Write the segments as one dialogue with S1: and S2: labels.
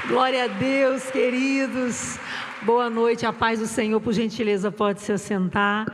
S1: Glória a Deus, queridos. Boa noite, a paz do Senhor, por gentileza, pode se assentar.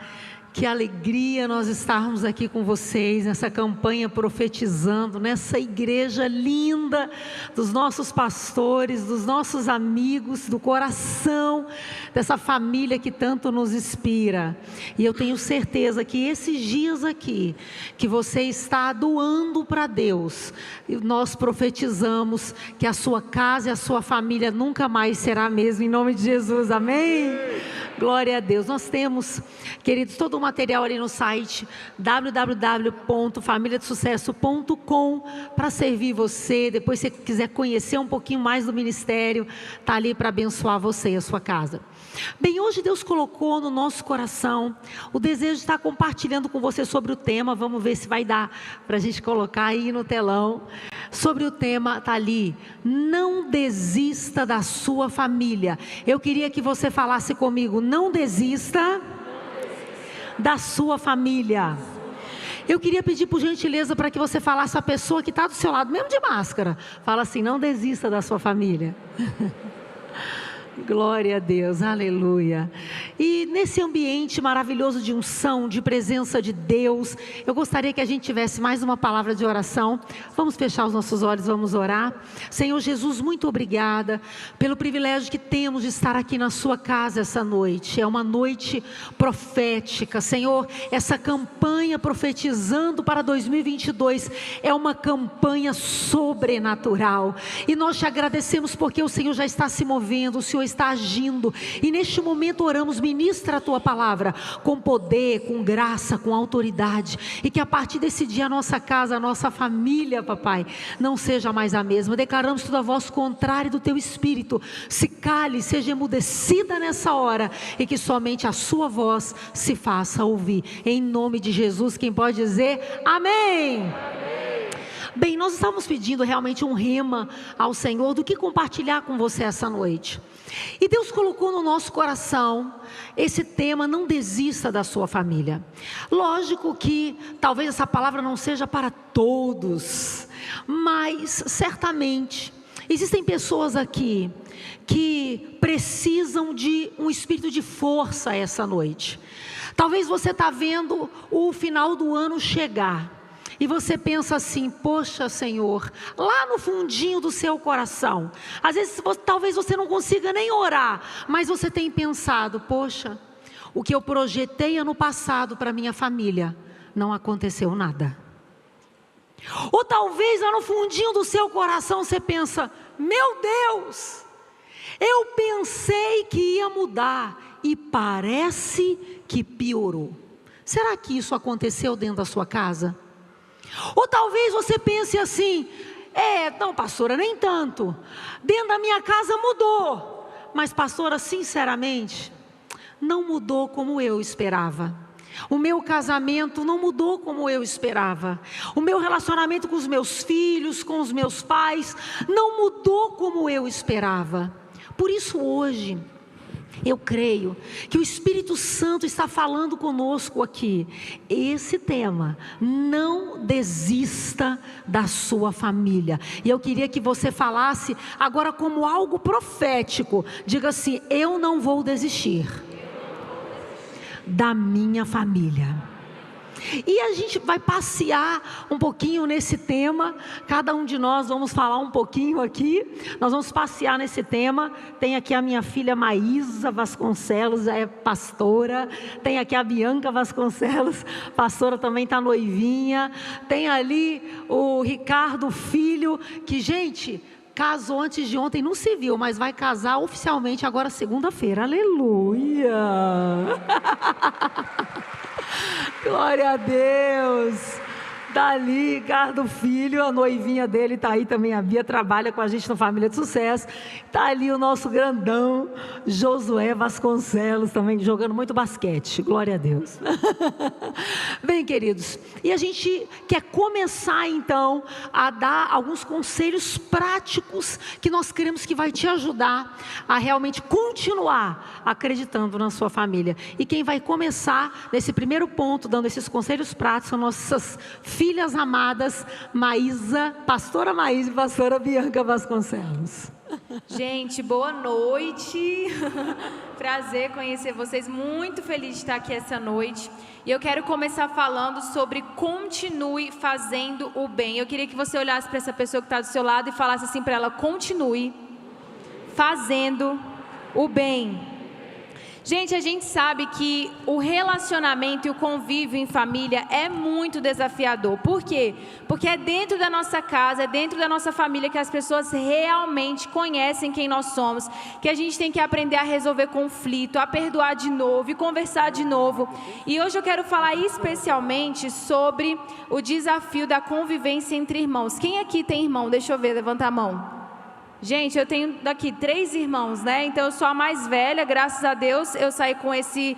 S1: Que alegria nós estarmos aqui com vocês, nessa campanha profetizando, nessa igreja linda, dos nossos pastores, dos nossos amigos, do coração, dessa família que tanto nos inspira. E eu tenho certeza que esses dias aqui, que você está doando para Deus, nós profetizamos que a sua casa e a sua família nunca mais será a mesma, em nome de Jesus, amém? Glória a Deus. Nós temos, queridos, todo o material ali no site www.familiadesucesso.com para servir você. Depois, se você quiser conhecer um pouquinho mais do ministério, está ali para abençoar você e a sua casa. Bem, hoje Deus colocou no nosso coração o desejo de estar compartilhando com você sobre o tema. Vamos ver se vai dar para a gente colocar aí no telão. Sobre o tema, está ali: não desista da sua família. Eu queria que você falasse comigo: não desista da sua família. Eu queria pedir por gentileza para que você falasse a pessoa que está do seu lado, mesmo de máscara. Fala assim: não desista da sua família. Glória a Deus, aleluia. E nesse ambiente maravilhoso de unção, de presença de Deus, eu gostaria que a gente tivesse mais uma palavra de oração. Vamos fechar os nossos olhos, vamos orar. Senhor Jesus, muito obrigada pelo privilégio que temos de estar aqui na sua casa essa noite. É uma noite profética, Senhor. Essa campanha profetizando para 2022 é uma campanha sobrenatural, e nós te agradecemos porque o Senhor já está se movendo, o Senhor está agindo, e neste momento oramos: ministra a tua palavra com poder, com graça, com autoridade, e que a partir desse dia a nossa casa, a nossa família, papai, não seja mais a mesma. Declaramos toda voz contrária do teu espírito se cale, seja emudecida nessa hora, e que somente a sua voz se faça ouvir, em nome de Jesus. Quem pode dizer amém? Bem, nós estamos pedindo realmente um rema ao Senhor do que compartilhar com você essa noite. E Deus colocou no nosso coração esse tema: não desista da sua família. Lógico que talvez essa palavra não seja para todos, mas certamente existem pessoas aqui que precisam de um espírito de força essa noite. Talvez você está vendo o final do ano chegar, e você pensa assim: poxa, Senhor, lá no fundinho do seu coração, às vezes talvez você não consiga nem orar, mas você tem pensado: poxa, o que eu projetei ano passado para minha família, não aconteceu nada. Ou talvez lá no fundinho do seu coração você pensa: meu Deus, eu pensei que ia mudar e parece que piorou. Será que isso aconteceu dentro da sua casa? Ou talvez você pense assim: não, pastora, nem tanto. Dentro da minha casa mudou, mas pastora, sinceramente, não mudou como eu esperava. O meu casamento não mudou como eu esperava. O meu relacionamento com os meus filhos, com os meus pais, não mudou como eu esperava. Por isso hoje, eu creio que o Espírito Santo está falando conosco aqui. Esse tema: não desista da sua família. E eu queria que você falasse agora como algo profético. Diga assim: eu não vou desistir da minha família. E a gente vai passear um pouquinho nesse tema. Cada um de nós vamos falar um pouquinho aqui. Nós vamos passear nesse tema. Tem aqui a minha filha Maísa Vasconcelos, é pastora. Tem aqui a Bianca Vasconcelos, pastora, também está noivinha. Tem ali o Ricardo Filho, que, gente, casou antes de ontem, não se viu, mas vai casar oficialmente agora segunda-feira. Aleluia! Glória a Deus. Dali, Ricardo Filho, a noivinha dele está aí também, a Bia, trabalha com a gente na Família de Sucesso. Está ali o nosso grandão, Josué Vasconcelos, também jogando muito basquete. Glória a Deus. Bem, queridos, e a gente quer começar então a dar alguns conselhos práticos que nós queremos que vai te ajudar a realmente continuar acreditando na sua família. E quem vai começar nesse primeiro ponto, dando esses conselhos práticos, são nossas filhas amadas, Maísa, pastora Maísa e pastora Bianca Vasconcelos.
S2: Gente, boa noite. Prazer conhecer vocês. Muito feliz de estar aqui essa noite. E eu quero começar falando sobre continue fazendo o bem. Eu queria que você olhasse para essa pessoa que está do seu lado e falasse assim para ela: continue fazendo o bem. Gente, a gente sabe que o relacionamento e o convívio em família é muito desafiador. Por quê? Porque é dentro da nossa casa, é dentro da nossa família que as pessoas realmente conhecem quem nós somos, que a gente tem que aprender a resolver conflito, a perdoar de novo e conversar de novo. E hoje eu quero falar especialmente sobre o desafio da convivência entre irmãos. Quem aqui tem irmão? Deixa eu ver, levanta a mão. Gente, eu tenho daqui 3 irmãos, né? Então eu sou a mais velha, graças a Deus eu saí com esse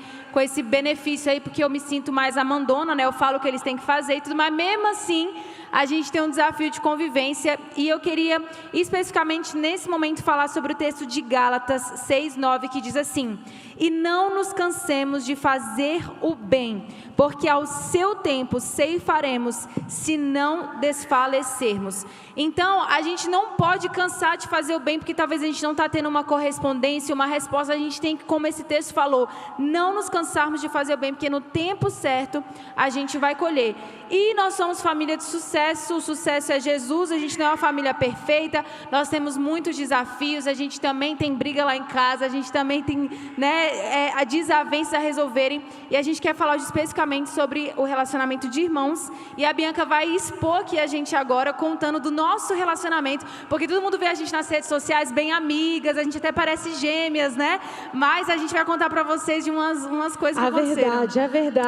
S2: benefício aí, porque eu me sinto mais a mandona, né? Eu falo o que eles têm que fazer e tudo, mas mesmo assim a gente tem um desafio de convivência. E eu queria especificamente nesse momento falar sobre o texto de Gálatas 6:9, que diz assim: e não nos cansemos de fazer o bem, porque ao seu tempo ceifaremos, se não desfalecermos. Então, a gente não pode cansar de fazer o bem, porque talvez a gente não está tendo uma correspondência, uma resposta. A gente tem que, como esse texto falou, não nos cansarmos de fazer o bem, porque no tempo certo a gente vai colher. E nós somos família de sucesso, o sucesso é Jesus, a gente não é uma família perfeita, nós temos muitos desafios, a gente também tem briga lá em casa, a gente também tem, né, a desavença a resolverem, e a gente quer falar hoje especificamente sobre o relacionamento de irmãos, e a Bianca vai expor aqui a gente agora, contando do nosso relacionamento, porque todo mundo vê a gente nas redes sociais bem amigas, a gente até parece gêmeas, né? Mas a gente vai contar pra vocês de umas coisas que aconteceram.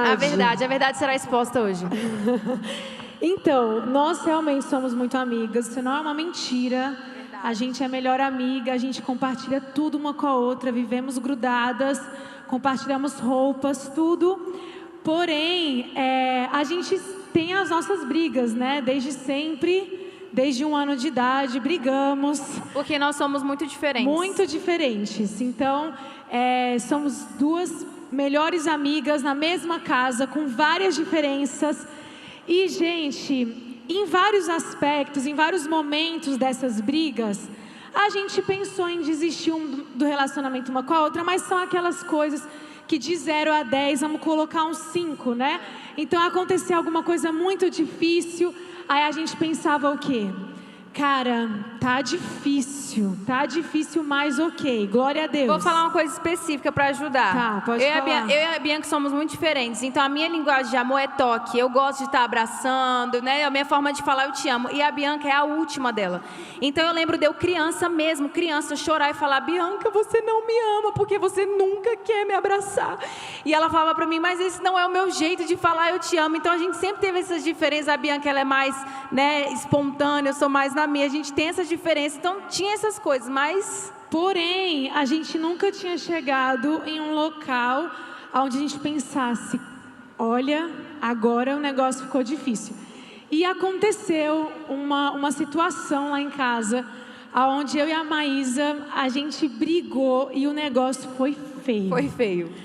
S2: A verdade será exposta hoje.
S3: Então, nós realmente somos muito amigas, isso não é uma mentira. A gente é melhor amiga, a gente compartilha tudo uma com a outra, vivemos grudadas, compartilhamos roupas, tudo. Porém, a gente tem as nossas brigas, né? Desde sempre, desde 1 ano de idade, brigamos.
S2: Porque nós somos muito diferentes.
S3: Muito diferentes. Então, somos 2 melhores amigas na mesma casa, com várias diferenças. E, gente, em vários aspectos, em vários momentos dessas brigas, a gente pensou em desistir do relacionamento uma com a outra, mas são aquelas coisas que de 0 a 10, vamos colocar um 5, né? Então, aconteceu alguma coisa muito difícil, aí a gente pensava o quê? Cara, tá difícil, mas ok, glória a Deus.
S2: Vou falar uma coisa específica para ajudar.
S3: Tá, pode falar.
S2: Eu e a Bianca somos muito diferentes, então a minha linguagem de amor é toque, eu gosto de estar abraçando, né? A minha forma de falar eu te amo, e a Bianca é a última dela. Então eu lembro de eu criança, chorar e falar: Bianca, você não me ama, porque você nunca quer me abraçar. E ela falava para mim: mas esse não é o meu jeito de falar eu te amo. Então a gente sempre teve essas diferenças. A Bianca, ela é mais, né, espontânea, eu sou mais na minha, a gente tem essa diferença, então tinha essas coisas, mas...
S3: Porém, a gente nunca tinha chegado em um local onde a gente pensasse: olha, agora o negócio ficou difícil. E aconteceu uma situação lá em casa, onde eu e a Maísa, a gente brigou e o negócio foi feio.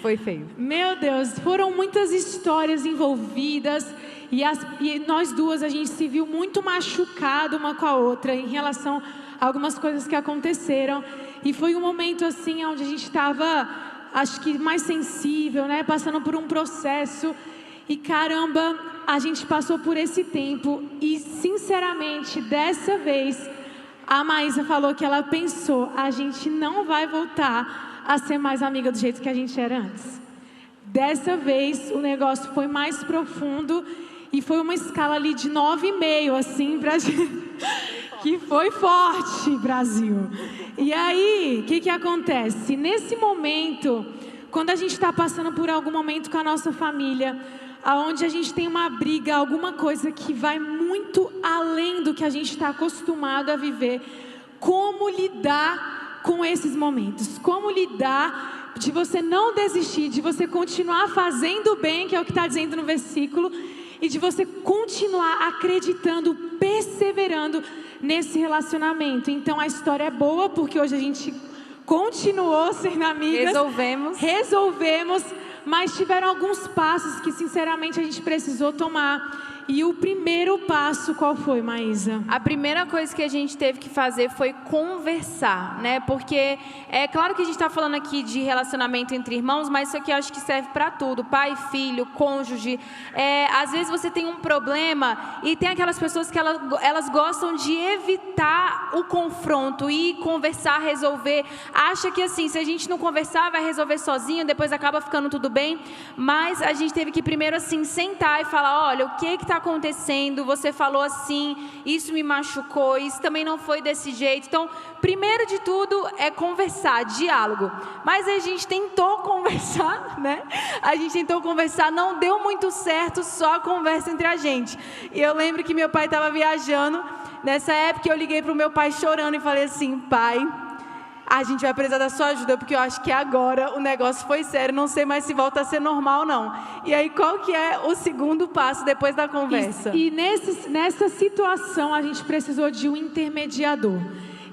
S2: Foi feio.
S3: Meu Deus, foram muitas histórias envolvidas. E nós 2, a gente se viu muito machucada uma com a outra em relação a algumas coisas que aconteceram. E foi um momento assim onde a gente estava, acho que mais sensível, né? Passando por um processo. E caramba, a gente passou por esse tempo. E sinceramente, dessa vez, a Maísa falou que ela pensou: a gente não vai voltar a ser mais amiga do jeito que a gente era antes. Dessa vez, o negócio foi mais profundo. E foi uma escala ali de 9,5, assim, pra gente, que foi forte, Brasil. E aí, o que acontece? Nesse momento, quando a gente está passando por algum momento com a nossa família, onde a gente tem uma briga, alguma coisa que vai muito além do que a gente está acostumado a viver, como lidar com esses momentos? Como lidar de você não desistir, de você continuar fazendo o bem, que é o que está dizendo no versículo, e de você continuar acreditando, perseverando nesse relacionamento. Então a história é boa, porque hoje a gente continuou sendo amigas. Resolvemos, mas tiveram alguns passos que sinceramente a gente precisou tomar. E o primeiro passo qual foi, Maísa?
S2: A primeira coisa que a gente teve que fazer foi conversar, né? Porque é claro que a gente está falando aqui de relacionamento entre irmãos, mas isso aqui eu acho que serve para tudo, pai, filho, cônjuge. Às vezes você tem um problema e tem aquelas pessoas que elas gostam de evitar o confronto e conversar, resolver. Acha que assim, se a gente não conversar, vai resolver sozinho, depois acaba ficando tudo bem. Mas a gente teve que primeiro assim sentar e falar, olha, o que está acontecendo? Você falou assim, isso me machucou, isso também não foi desse jeito. Então, primeiro de tudo é conversar, diálogo. Mas a gente tentou conversar, né? A gente tentou conversar, não deu muito certo só a conversa entre a gente. E eu lembro que meu pai estava viajando, nessa época eu liguei para o meu pai chorando e falei assim, pai, a gente vai precisar da sua ajuda, porque eu acho que agora o negócio foi sério, não sei mais se volta a ser normal ou não. E aí, qual que é o segundo passo depois da conversa?
S3: E nessa situação, a gente precisou de um intermediador.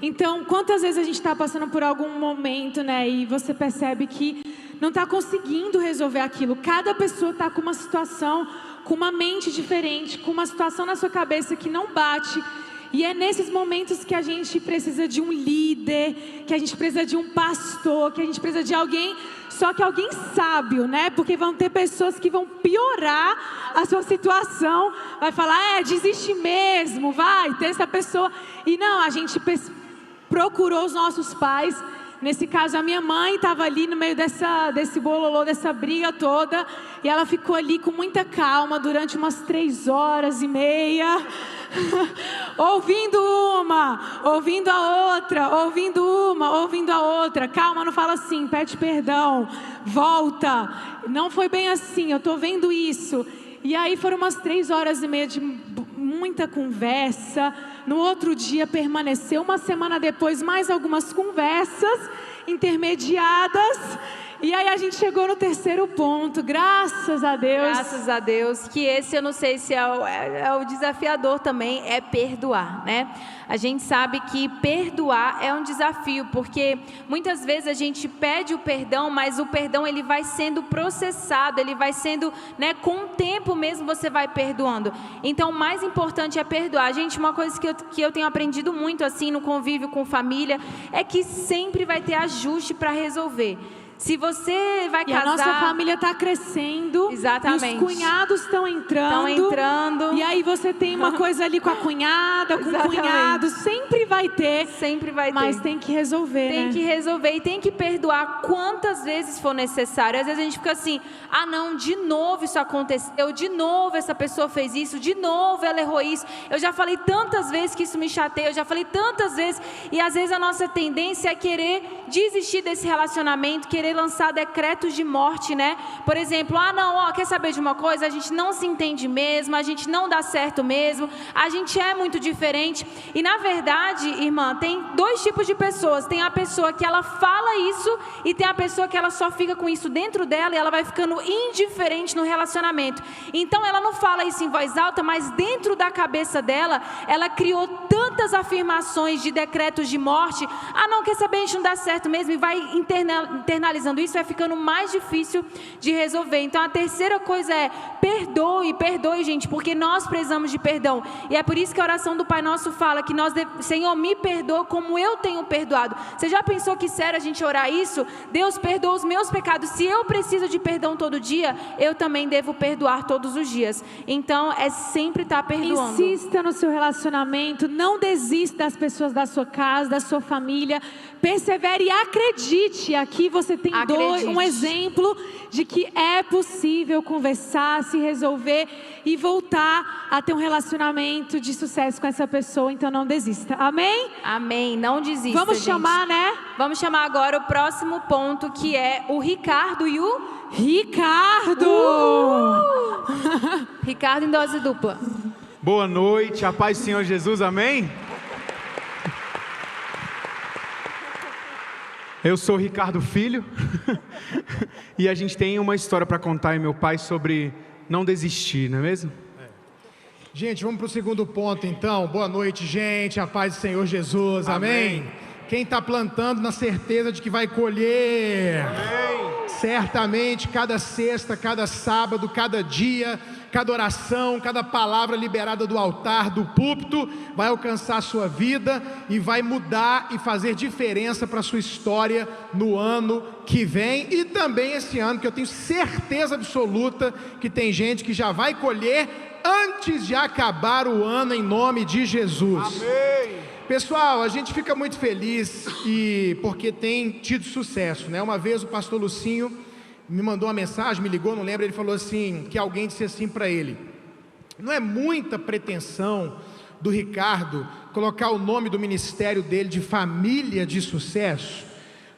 S3: Então, quantas vezes a gente está passando por algum momento, né, e você percebe que não está conseguindo resolver aquilo. Cada pessoa está com uma situação, com uma mente diferente, com uma situação na sua cabeça que não bate. E é nesses momentos que a gente precisa de um líder, que a gente precisa de um pastor, que a gente precisa de alguém, só que alguém sábio, né? Porque vão ter pessoas que vão piorar a sua situação, vai falar, desiste mesmo, vai, tem essa pessoa. E não, a gente procurou os nossos pais. Nesse caso, a minha mãe estava ali no meio desse bololô, dessa briga toda, e ela ficou ali com muita calma durante umas 3 horas e meia, ouvindo uma, ouvindo a outra, ouvindo uma, ouvindo a outra. Calma, não fala assim, pede perdão, volta, não foi bem assim, eu estou vendo isso. E aí foram umas 3 horas e meia de muita conversa. No outro dia permaneceu, uma semana depois mais algumas conversas intermediadas. E aí a gente chegou no terceiro ponto, graças a Deus.
S2: Graças a Deus, que esse eu não sei se é o desafiador também, é perdoar, né? A gente sabe que perdoar é um desafio, porque muitas vezes a gente pede o perdão, mas o perdão ele vai sendo processado, ele vai sendo, né, com o tempo mesmo você vai perdoando. Então o mais importante é perdoar. Gente, uma coisa que eu tenho aprendido muito assim no convívio com família, é que sempre vai ter ajuste para resolver. Se você vai casar...
S3: E a nossa família está crescendo.
S2: Exatamente.
S3: E os cunhados estão entrando. E aí você tem uma coisa ali com a cunhada, com o cunhado. Sempre vai ter.
S2: Sempre vai ter.
S3: Mas tem que resolver,
S2: Tem que resolver e tem que perdoar quantas vezes for necessário. Às vezes a gente fica assim, não, de novo isso aconteceu. De novo essa pessoa fez isso. De novo ela errou isso. Eu já falei tantas vezes que isso me chateia. Eu já falei tantas vezes. E às vezes a nossa tendência é querer desistir desse relacionamento, querer lançar decretos de morte, né? Por exemplo, quer saber de uma coisa? A gente não se entende mesmo, a gente não dá certo mesmo, a gente é muito diferente. E na verdade, irmã, tem 2 tipos de pessoas. Tem a pessoa que ela fala isso e tem a pessoa que ela só fica com isso dentro dela e ela vai ficando indiferente no relacionamento. Então ela não fala isso em voz alta, mas dentro da cabeça dela, ela criou tantas afirmações de decretos de morte. Não, quer saber? A gente não dá certo mesmo, e vai internalizando isso, vai ficando mais difícil de resolver. Então a terceira coisa é perdoe, gente, porque nós precisamos de perdão. E é por isso que a oração do Pai Nosso fala que Senhor, me perdoa como eu tenho perdoado. Você já pensou que sério a gente orar isso? Deus, perdoa os meus pecados. Se eu preciso de perdão todo dia, eu também devo perdoar todos os dias. Então é sempre estar perdoando.
S3: Insista no seu relacionamento, não desista das pessoas da sua casa, da sua família. Persevere e acredite. Aqui você tem um exemplo de que é possível conversar, se resolver e voltar a ter um relacionamento de sucesso com essa pessoa. Então não desista. Amém?
S2: Amém. Não desista.
S3: Vamos chamar, né?
S2: Vamos chamar agora o próximo ponto, que é o Ricardo e o
S3: Ricardo.
S2: Ricardo em dose dupla.
S4: Boa noite, a paz do Senhor Jesus, amém? Eu sou o Ricardo Filho e a gente tem uma história para contar e meu pai sobre não desistir, não é mesmo?
S5: Gente, vamos para o segundo ponto então. Boa noite, gente, a paz do Senhor Jesus, amém? Quem está plantando na certeza de que vai colher, amém. Certamente, cada sexta, cada sábado, cada dia, cada oração, cada palavra liberada do altar, do púlpito, vai alcançar a sua vida e vai mudar e fazer diferença para a sua história no ano que vem e também esse ano, que eu tenho certeza absoluta que tem gente que já vai colher antes de acabar o ano, em nome de Jesus.
S6: Amém.
S5: Pessoal, a gente fica muito feliz porque tem tido sucesso, né? Uma vez o pastor Lucinho me mandou uma mensagem, me ligou, não lembro, ele falou assim, que alguém disse assim para ele: não é muita pretensão do Ricardo colocar o nome do ministério dele de Família de Sucesso?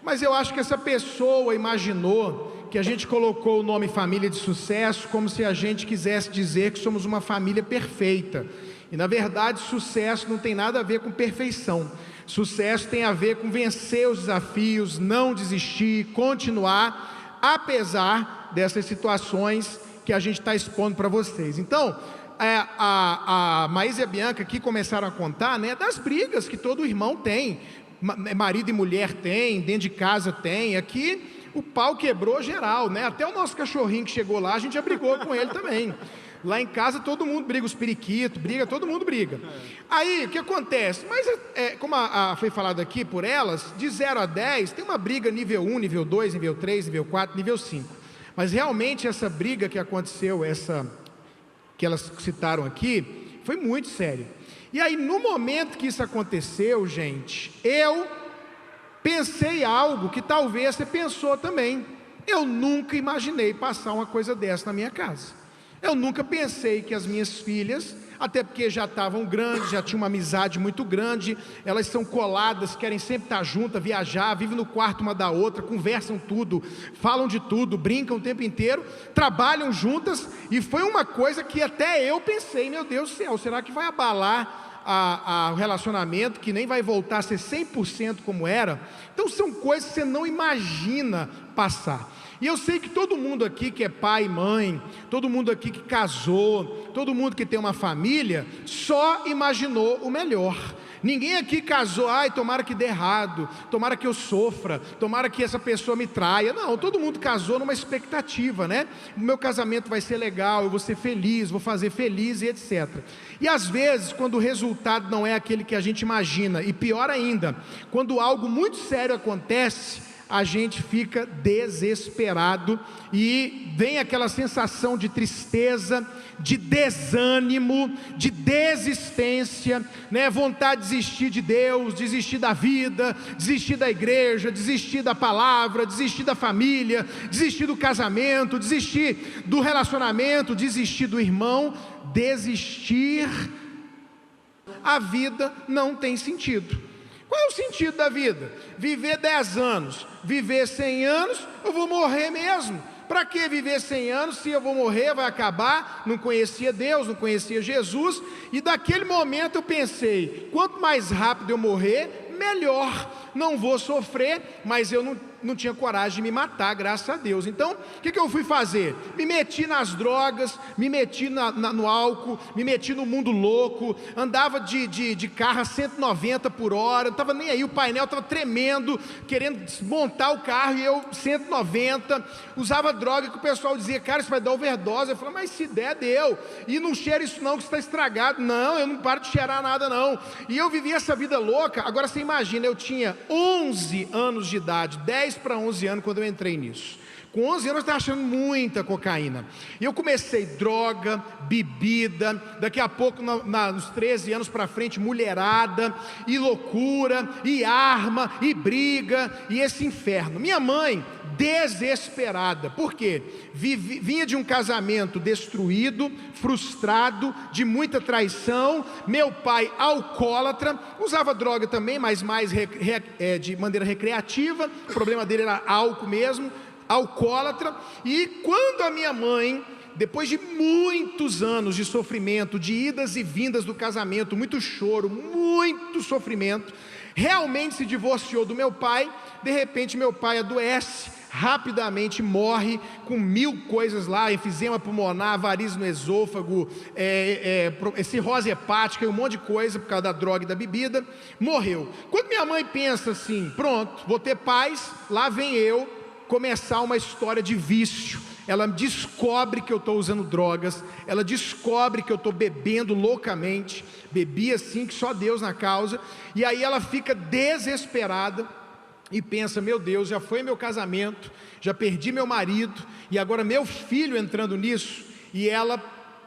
S5: Mas eu acho que essa pessoa imaginou que a gente colocou o nome Família de Sucesso como se a gente quisesse dizer que somos uma família perfeita. E na verdade, sucesso não tem nada a ver com perfeição. Sucesso tem a ver com vencer os desafios, não desistir, continuar, apesar dessas situações que a gente está expondo para vocês. Então, a Maísa e a Bianca aqui começaram a contar, né, das brigas que todo irmão tem, marido e mulher tem, dentro de casa tem. Aqui o pau quebrou geral, né? Até o nosso cachorrinho que chegou lá, a gente já brigou com ele também. Lá em casa todo mundo briga, os periquitos, briga, todo mundo briga. Aí, o que acontece? Mas, como foi falado aqui por elas, de 0 a 10, tem uma briga nível 1, nível 2, nível 3, nível 4, nível 5. Mas realmente essa briga que aconteceu, que elas citaram aqui, foi muito séria. E aí, no momento que isso aconteceu, gente, eu pensei algo que talvez você pensou também. Eu nunca imaginei passar uma coisa dessa na minha casa. Eu nunca pensei que as minhas filhas, até porque já estavam grandes, já tinham uma amizade muito grande, elas são coladas, querem sempre estar juntas, viajar, vivem no quarto uma da outra, conversam tudo, falam de tudo, brincam o tempo inteiro, trabalham juntas, e foi uma coisa que até eu pensei, meu Deus do céu, será que vai abalar o relacionamento, que nem vai voltar a ser 100% como era? Então são coisas que você não imagina passar. E eu sei que todo mundo aqui que é pai e mãe, todo mundo aqui que casou, todo mundo que tem uma família, só imaginou o melhor. Ninguém aqui casou, ai, tomara que dê errado, tomara que eu sofra, tomara que essa pessoa me traia. Não, todo mundo casou numa expectativa, né? O meu casamento vai ser legal, eu vou ser feliz, vou fazer feliz e etc. E às vezes, quando o resultado não é aquele que a gente imagina, e pior ainda, quando algo muito sério acontece, a gente fica desesperado e vem aquela sensação de tristeza, de desânimo, de desistência, né? Vontade de desistir de Deus, desistir da vida, desistir da igreja, desistir da palavra, desistir da família, desistir do casamento, desistir do relacionamento, desistir do irmão, desistir. A vida não tem sentido. Qual é o sentido da vida? Viver 10 anos, viver 100 anos, eu vou morrer mesmo. Para que viver 100 anos se eu vou morrer, vai acabar? Não conhecia Deus, não conhecia Jesus. E daquele momento eu pensei, quanto mais rápido eu morrer, melhor. Não vou sofrer, mas eu não tinha coragem de me matar, graças a Deus. Então, o que eu fui fazer? Me meti nas drogas, me meti no álcool, me meti no mundo louco, andava de carro a 190 por hora, não estava nem aí, o painel estava tremendo, querendo desmontar o carro, e eu 190, usava droga que o pessoal dizia, cara, isso vai dar overdose. Eu falei, mas se der, deu, e não cheira isso não, que está estragado. Não, eu não paro de cheirar nada não. E eu vivi essa vida louca. Agora você imagina, eu tinha 11 anos de idade, 10 para 11 anos quando eu entrei nisso. Com 11 anos eu estava achando muita cocaína. E eu comecei droga, bebida, daqui a pouco, nos 13 anos para frente, mulherada, e loucura, e arma, e briga, e esse inferno. Minha mãe, desesperada. Por quê? Vinha de um casamento destruído, frustrado, de muita traição. Meu pai, alcoólatra, usava droga também, mas mais de maneira recreativa. O problema dele era álcool mesmo, alcoólatra. E quando a minha mãe, depois de muitos anos de sofrimento, de idas e vindas do casamento, muito choro, muito sofrimento, realmente se divorciou do meu pai, de repente meu pai adoece, rapidamente morre, com 1000 coisas lá, enfisema pulmonar, varizes no esôfago, cirrose hepática e um monte de coisa, por causa da droga e da bebida, morreu. Quando minha mãe pensa assim, pronto, vou ter paz, lá vem eu começar uma história de vício. ela descobre que eu estou usando drogas, ela descobre que eu estou bebendo loucamente, bebi assim que só Deus na causa, e aí ela fica desesperada e pensa: meu Deus, já foi meu casamento, já perdi meu marido, e agora meu filho entrando nisso. E ela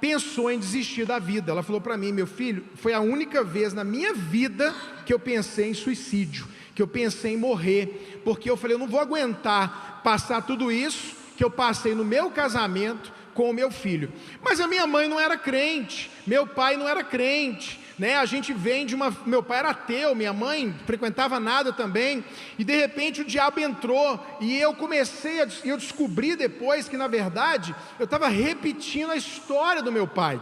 S5: pensou em desistir da vida. Ela falou para mim: meu filho, foi a única vez na minha vida que eu pensei em suicídio, que eu pensei em morrer, porque eu falei: eu não vou aguentar passar tudo isso que eu passei no meu casamento com o meu filho. Mas a minha mãe não era crente, meu pai não era crente, né? A gente vem de uma... Meu pai era ateu, minha mãe frequentava nada também, e de repente o diabo entrou, e eu eu descobri depois que na verdade eu estava repetindo a história do meu pai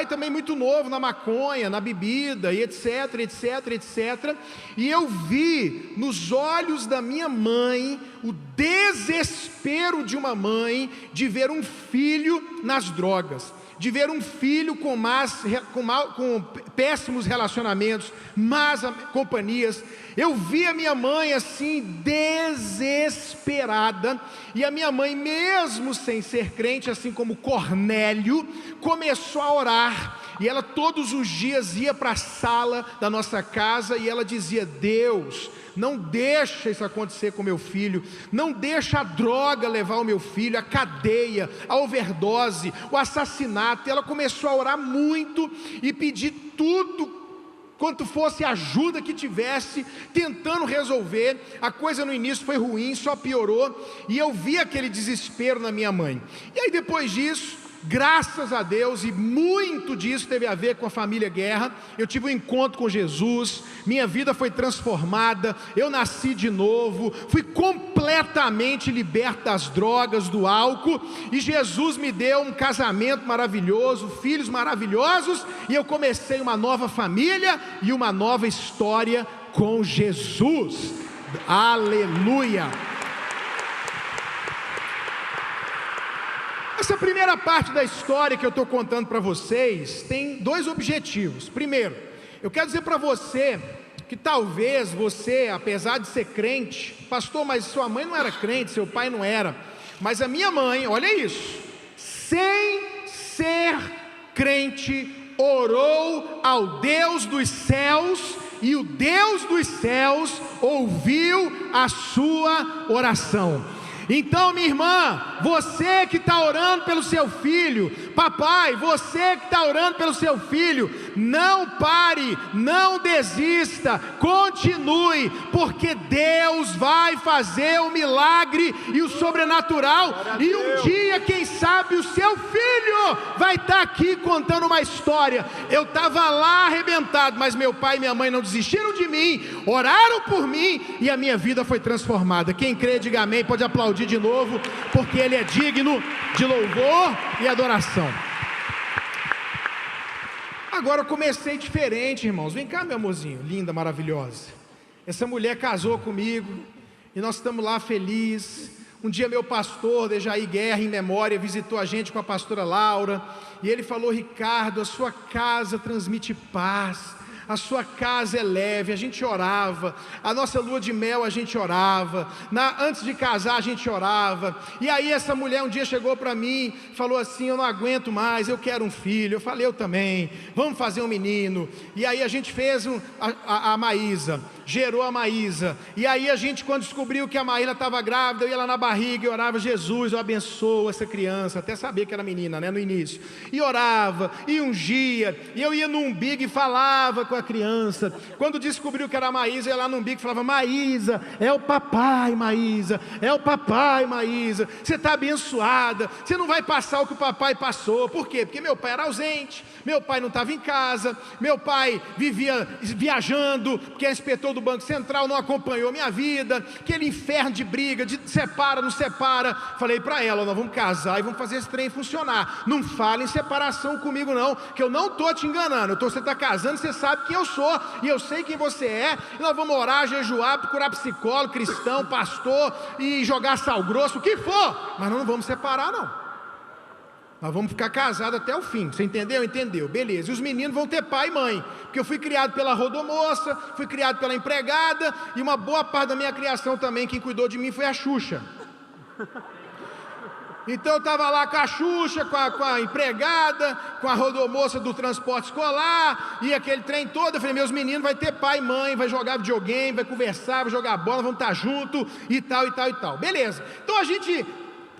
S5: também muito novo na maconha, na bebida, e etc, e eu vi nos olhos da minha mãe o desespero de uma mãe de ver um filho nas drogas, de ver um filho com péssimos relacionamentos, más companhias. Eu vi a minha mãe assim, desesperada, e a minha mãe, mesmo sem ser crente, assim como Cornélio, começou a orar, e ela todos os dias ia para a sala da nossa casa, e ela dizia: Deus, não deixa isso acontecer com meu filho, não deixa a droga levar o meu filho, a cadeia, a overdose, o assassinato. E ela começou a orar muito e pedir tudo quanto fosse ajuda que tivesse, tentando resolver. A coisa no início foi ruim, só piorou, e eu vi aquele desespero na minha mãe. E aí depois disso, graças a Deus, e muito disso teve a ver com a família Guerra, eu tive um encontro com Jesus, minha vida foi transformada, eu nasci de novo, fui completamente liberto das drogas, do álcool, e Jesus me deu um casamento maravilhoso, filhos maravilhosos, e eu comecei uma nova família e uma nova história com Jesus. Aleluia! Essa primeira parte da história que eu estou contando para vocês tem dois objetivos. Primeiro, eu quero dizer para você que talvez você, apesar de ser crente, pastor, mas sua mãe não era crente, seu pai não era, mas a minha mãe, olha isso, sem ser crente, orou ao Deus dos céus, e o Deus dos céus ouviu a sua oração. Então, minha irmã, você que está orando pelo seu filho, papai, você que está orando pelo seu filho, não pare, não desista, continue, porque Deus vai fazer o milagre e o sobrenatural, e um dia, quem sabe, o seu filho vai estar aqui contando uma história. Eu estava lá arrebentado, mas meu pai e minha mãe não desistiram de mim, oraram por mim, e a minha vida foi transformada. Quem crê, diga amém, pode aplaudir de novo, porque Ele é digno de louvor e adoração. Agora eu comecei diferente, irmãos. Vem cá, meu amorzinho, linda, maravilhosa. Essa mulher casou comigo e nós estamos lá felizes. Um dia meu pastor, Dejair Guerra, em memória, visitou a gente com a pastora Laura, e ele falou: Ricardo, a sua casa transmite paz, a sua casa é leve. A gente orava, a nossa lua de mel a gente orava, antes de casar a gente orava, e aí essa mulher um dia chegou para mim, falou assim: eu não aguento mais, eu quero um filho. Eu falei: eu também, vamos fazer um menino. E aí a gente fez a Maísa, gerou a Maísa, e aí a gente, quando descobriu que a Maísa estava grávida, eu ia lá na barriga e orava: Jesus, eu abençoo essa criança, até saber que era menina, né, no início, e orava, e ungia, e eu ia no umbigo e falava com a criança. Quando descobriu que era a Maísa, eu ia lá no umbigo e falava: Maísa, é o papai, Maísa, é o papai, Maísa, você está abençoada, você não vai passar o que o papai passou. Por quê? Porque meu pai era ausente, meu pai não estava em casa, meu pai vivia viajando, porque é inspetor do Banco Central, não acompanhou minha vida, aquele inferno de briga, de separa, não separa. Falei para ela: nós vamos casar e vamos fazer esse trem funcionar, não fale em separação comigo não, que eu não estou te enganando, você está casando, você sabe quem eu sou, e eu sei quem você é, e nós vamos orar, jejuar, procurar psicólogo, cristão, pastor, e jogar sal grosso, o que for, mas nós não vamos separar não. Nós vamos ficar casados até o fim. Você entendeu? Entendeu, beleza. E os meninos vão ter pai e mãe, porque eu fui criado pela rodomoça, fui criado pela empregada, e uma boa parte da minha criação também, quem cuidou de mim foi a Xuxa. Então eu estava lá com a Xuxa, com a empregada, com a rodomoça do transporte escolar, e aquele trem todo. Eu falei, meus meninos, vai ter pai e mãe, vai jogar videogame, vai conversar, vai jogar bola, vamos estar junto, e tal, e tal, e tal. Beleza. Então a gente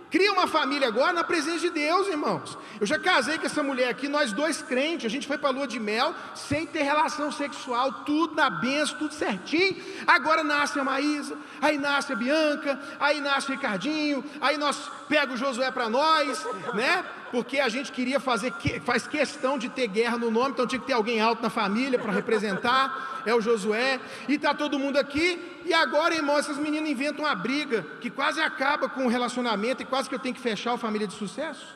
S5: cria uma família agora na presença de Deus, irmãos. Eu já casei com essa mulher aqui, nós dois crentes, a gente foi para a lua de mel, sem ter relação sexual, tudo na benção, tudo certinho. Agora nasce a Maísa, aí nasce a Bianca, aí nasce o Ricardinho, aí nós pega o Josué para nós, né? Porque a gente queria faz questão de ter guerra no nome, então tinha que ter alguém alto na família para representar, é o Josué, e está todo mundo aqui, e agora, irmão, essas meninas inventam uma briga, que quase acaba com o relacionamento, e quase que eu tenho que fechar a família de sucesso.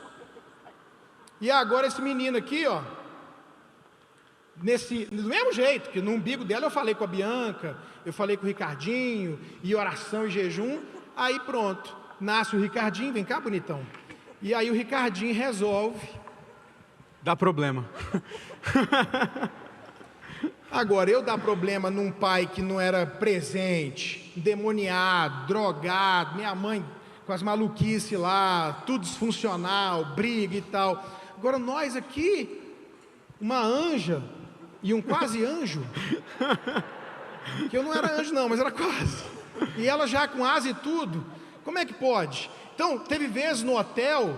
S5: E agora esse menino aqui, ó, do mesmo jeito, que no umbigo dela eu falei com a Bianca, eu falei com o Ricardinho, e oração e jejum, aí pronto, nasce o Ricardinho, vem cá bonitão, e aí o Ricardinho resolve.
S4: Dá problema.
S5: Agora, eu dar problema num pai que não era presente, endemoniado, drogado, minha mãe com as maluquices lá, tudo disfuncional, briga e tal. Agora nós aqui, uma anja e um quase anjo, que eu não era anjo não, mas era quase, e ela já com asa e tudo, como é que pode? Então, teve vezes no hotel,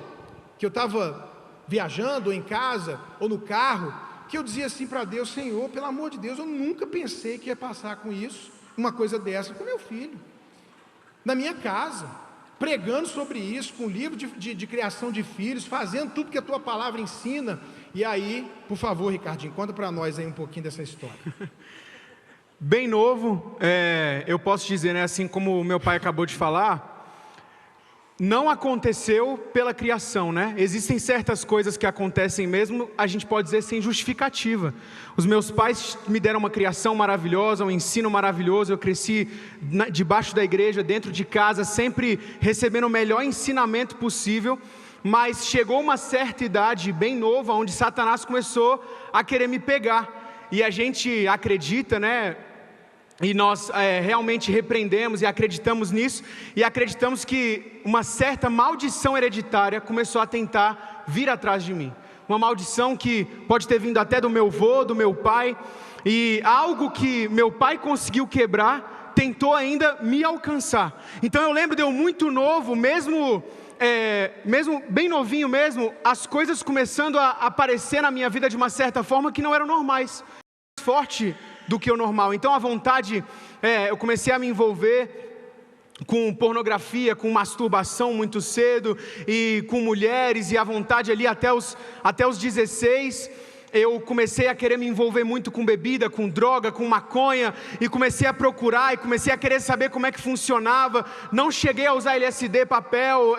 S5: que eu estava viajando, ou em casa, ou no carro, que eu dizia assim para Deus, Senhor, pelo amor de Deus, eu nunca pensei que ia passar com isso, uma coisa dessa, com meu filho, na minha casa, pregando sobre isso, com livro de criação de filhos, fazendo tudo que a tua palavra ensina. E aí, por favor, Ricardinho, conta para nós aí um pouquinho dessa história.
S4: Bem novo, eu posso dizer, né, assim como o meu pai acabou de falar, não aconteceu pela criação, né? Existem certas coisas que acontecem mesmo, a gente pode dizer, sem justificativa. Os meus pais me deram uma criação maravilhosa, um ensino maravilhoso, eu cresci debaixo da igreja, dentro de casa, sempre recebendo o melhor ensinamento possível, mas chegou uma certa idade, bem nova, onde Satanás começou a querer me pegar, e a gente acredita, né? E nós realmente repreendemos e acreditamos nisso, e acreditamos que uma certa maldição hereditária começou a tentar vir atrás de mim. Uma maldição que pode ter vindo até do meu avô, do meu pai, e algo que meu pai conseguiu quebrar, tentou ainda me alcançar. Então eu lembro de eu muito novo, mesmo bem novinho mesmo, as coisas começando a aparecer na minha vida de uma certa forma que não eram normais, forte do que o normal. Então a vontade, eu comecei a me envolver com pornografia, com masturbação muito cedo, e com mulheres, e a vontade ali até os 16, eu comecei a querer me envolver muito com bebida, com droga, com maconha, e comecei a procurar, e comecei a querer saber como é que funcionava. Não cheguei a usar LSD, papel,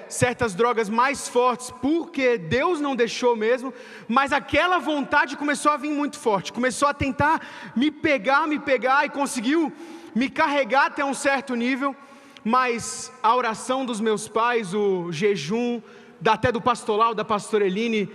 S4: certas drogas mais fortes, porque Deus não deixou mesmo, mas aquela vontade começou a vir muito forte, começou a tentar me pegar, e conseguiu me carregar até um certo nível, mas a oração dos meus pais, o jejum, até do pastoral, da pastora Eline,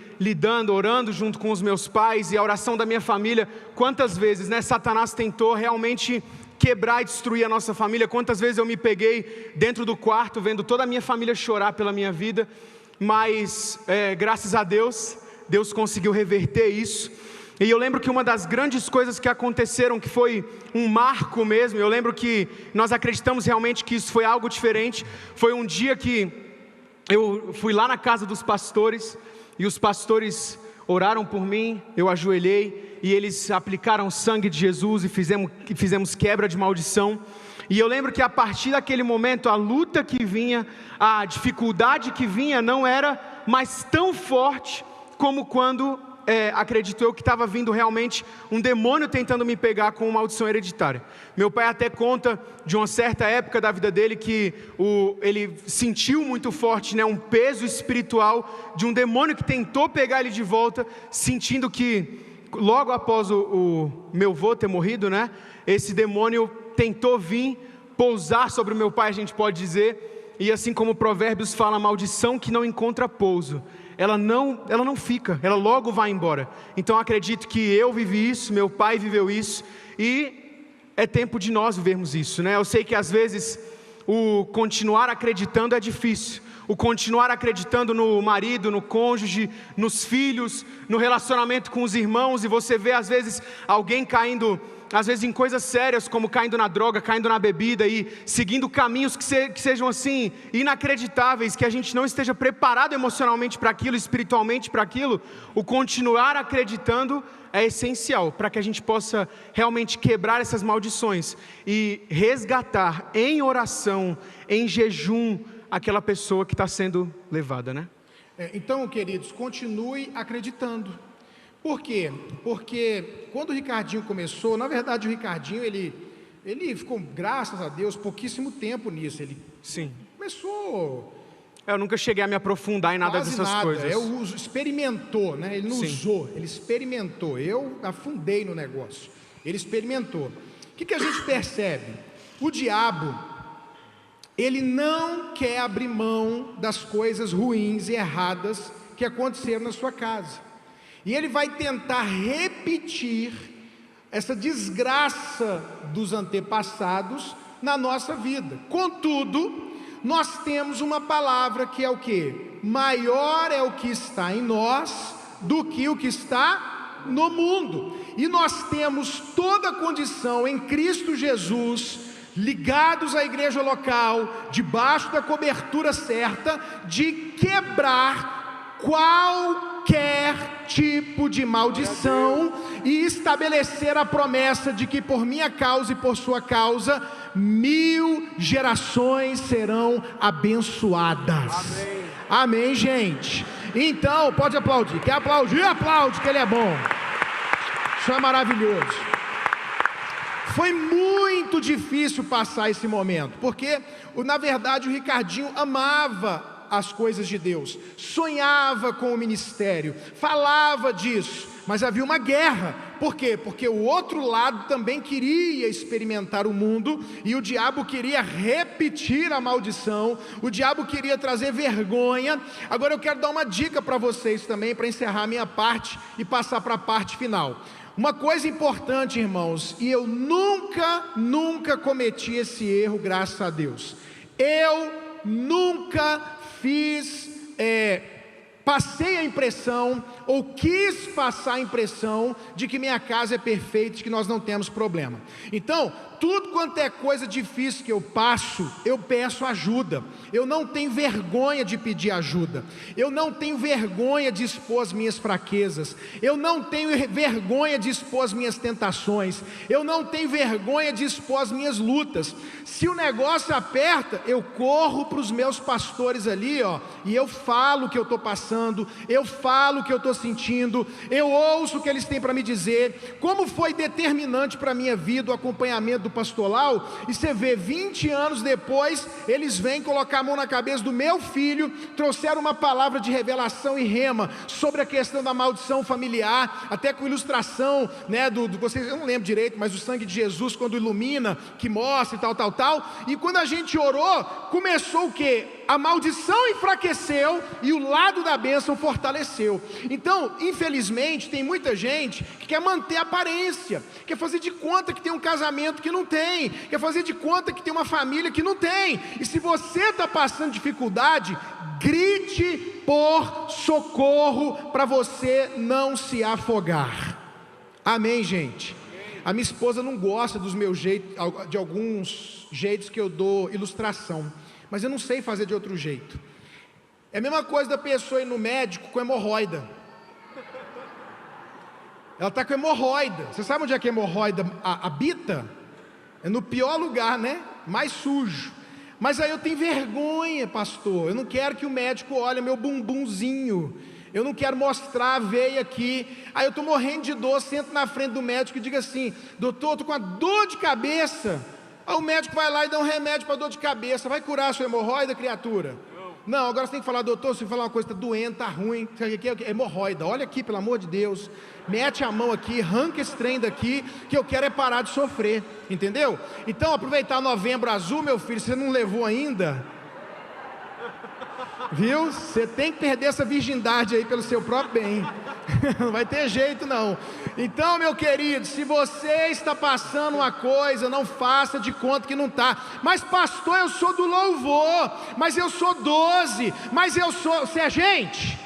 S4: orando junto com os meus pais, e a oração da minha família, quantas vezes, né, Satanás tentou realmente quebrar e destruir a nossa família, quantas vezes eu me peguei dentro do quarto, vendo toda a minha família chorar pela minha vida, mas graças a Deus, Deus conseguiu reverter isso. E eu lembro que uma das grandes coisas que aconteceram, que foi um marco mesmo, eu lembro que nós acreditamos realmente que isso foi algo diferente, foi um dia que eu fui lá na casa dos pastores, e os pastores oraram por mim, eu ajoelhei, e eles aplicaram o sangue de Jesus, e fizemos quebra de maldição. E eu lembro que a partir daquele momento, a luta que vinha, a dificuldade que vinha, não era mais tão forte, como quando, acredito eu, que estava vindo realmente um demônio tentando me pegar com uma maldição hereditária. Meu pai até conta de uma certa época da vida dele que ele sentiu muito forte, né, um peso espiritual de um demônio que tentou pegar ele de volta, sentindo que logo após o meu avô ter morrido, né, esse demônio tentou vir, pousar sobre o meu pai, a gente pode dizer, e assim como Provérbios fala, maldição que não encontra pouso, ela não fica, ela logo vai embora. Então acredito que eu vivi isso, meu pai viveu isso, e é tempo de nós vivermos isso, né? Eu sei que às vezes o continuar acreditando é difícil. O continuar acreditando no marido, no cônjuge, nos filhos, no relacionamento com os irmãos, e você vê às vezes alguém caindo, às vezes em coisas sérias, como caindo na droga, caindo na bebida e seguindo caminhos que sejam assim, inacreditáveis, que a gente não esteja preparado emocionalmente para aquilo, espiritualmente para aquilo. O continuar acreditando é essencial para que a gente possa realmente quebrar essas maldições e resgatar em oração, em jejum, aquela pessoa que está sendo levada, né?
S5: Então, queridos, continue acreditando. Por quê? Porque quando o Ricardinho começou, na verdade o Ricardinho, ele ficou, graças a Deus, pouquíssimo tempo nisso. Ele
S4: Sim.
S5: começou...
S4: Eu nunca cheguei a me aprofundar em nada dessas coisas.
S5: Experimentou, né? Ele não
S4: Sim.
S5: usou, ele experimentou. Eu afundei no negócio. Ele experimentou. O que a gente percebe? O diabo, ele não quer abrir mão das coisas ruins e erradas que aconteceram na sua casa. E ele vai tentar repetir essa desgraça dos antepassados na nossa vida. Contudo, nós temos uma palavra que é o quê? Maior é o que está em nós do que o que está no mundo. E nós temos toda a condição em Cristo Jesus, ligados à igreja local, debaixo da cobertura certa, de quebrar qualquer tipo de maldição e estabelecer a promessa de que por minha causa e por sua causa 1000 gerações serão abençoadas. Amém, amém, gente? Então, pode aplaudir. Quer aplaudir? Aplaude, que ele é bom. Isso é maravilhoso. Foi muito difícil passar esse momento, porque na verdade o Ricardinho amava as coisas de Deus, sonhava com o ministério, falava disso, mas havia uma guerra. Por quê? Porque o outro lado também queria experimentar o mundo, e o diabo queria repetir a maldição, o diabo queria trazer vergonha. Agora eu quero dar uma dica para vocês também, para encerrar a minha parte e passar para a parte final. Uma coisa importante, irmãos, e eu nunca cometi esse erro, graças a Deus. Eu nunca passei a impressão, ou quis passar a impressão de que minha casa é perfeita, de que nós não temos problema. Então, tudo quanto é coisa difícil que eu passo, eu peço ajuda. Eu não tenho vergonha de pedir ajuda. Eu não tenho vergonha de expor as minhas fraquezas. Eu não tenho vergonha de expor as minhas tentações. Eu não tenho vergonha de expor as minhas lutas. Se o negócio aperta, eu corro para os meus pastores ali, e eu falo o que eu estou passando, eu falo o que eu estou sentindo, eu ouço o que eles têm para me dizer. Como foi determinante para a minha vida o acompanhamento do pastor Lau, e você vê, 20 anos depois, eles vêm colocar a mão na cabeça do meu filho, trouxeram uma palavra de revelação e rema, sobre a questão da maldição familiar, até com ilustração, né, vocês, eu não lembro direito, mas o sangue de Jesus, quando ilumina, que mostra e tal, e quando a gente orou, começou o quê? A maldição enfraqueceu, e o lado da bênção fortaleceu. Então, infelizmente, tem muita gente que quer manter a aparência, quer fazer de conta que tem um casamento que não tem, quer fazer de conta que tem uma família que não tem. E se você está passando dificuldade, grite por socorro, para você não se afogar. Amém, gente? A minha esposa não gosta dos meus jeitos, de alguns jeitos que eu dou ilustração, mas eu não sei fazer de outro jeito. É a mesma coisa da pessoa ir no médico com hemorroida. Ela está com hemorroida. Você sabe onde é que a hemorroida habita? É no pior lugar, né? Mais sujo. Mas aí eu tenho vergonha, pastor. Eu não quero que o médico olhe meu bumbumzinho. Eu não quero mostrar a veia aqui. Aí eu estou morrendo de dor, sento na frente do médico e digo assim: doutor, estou com uma dor de cabeça. Aí o médico vai lá e dá um remédio para dor de cabeça. Vai curar a sua hemorroida, criatura? Não, agora você tem que falar: doutor, se eu falar uma coisa, está doendo, está ruim, é hemorroida, olha aqui, pelo amor de Deus, mete a mão aqui, arranca esse trem daqui, que eu quero é parar de sofrer, entendeu? Então, aproveitar Novembro Azul, meu filho, você não levou ainda, viu? Você tem que perder essa virgindade aí pelo seu próprio bem, Não vai ter jeito não. Então, meu querido, se você está passando uma coisa, não faça de conta que não está. Mas pastor, eu sou do louvor, mas eu sou 12, mas eu sou... Você é gente?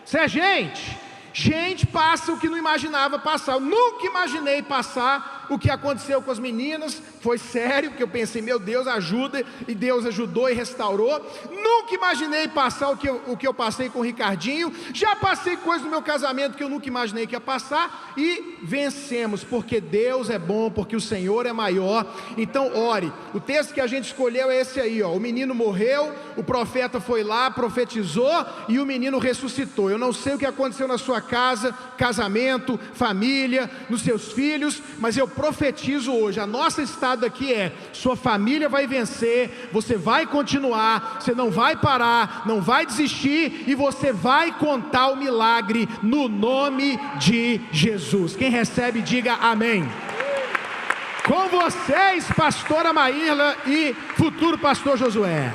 S5: Você é gente? Gente passa o que não imaginava passar. Eu nunca imaginei passar o que aconteceu com as meninas. Foi sério, porque eu pensei, meu Deus, ajuda. E Deus ajudou e restaurou. Nunca imaginei passar o que eu passei com o Ricardinho. Já passei coisas no meu casamento que eu nunca imaginei que ia passar. E vencemos, porque Deus é bom, porque o Senhor é maior. Então ore. O texto que a gente escolheu é esse aí, ó. O menino morreu, o profeta foi lá, profetizou, e o menino ressuscitou. Eu não sei o que aconteceu na sua casa, casamento, família, nos seus filhos, mas eu profetizo hoje, a nossa estado aqui é: sua família vai vencer, você vai continuar, você não vai parar, não vai desistir, e você vai contar o milagre no nome de Jesus. Quem recebe, diga amém. Com vocês, pastora Maíla e futuro pastor Josué.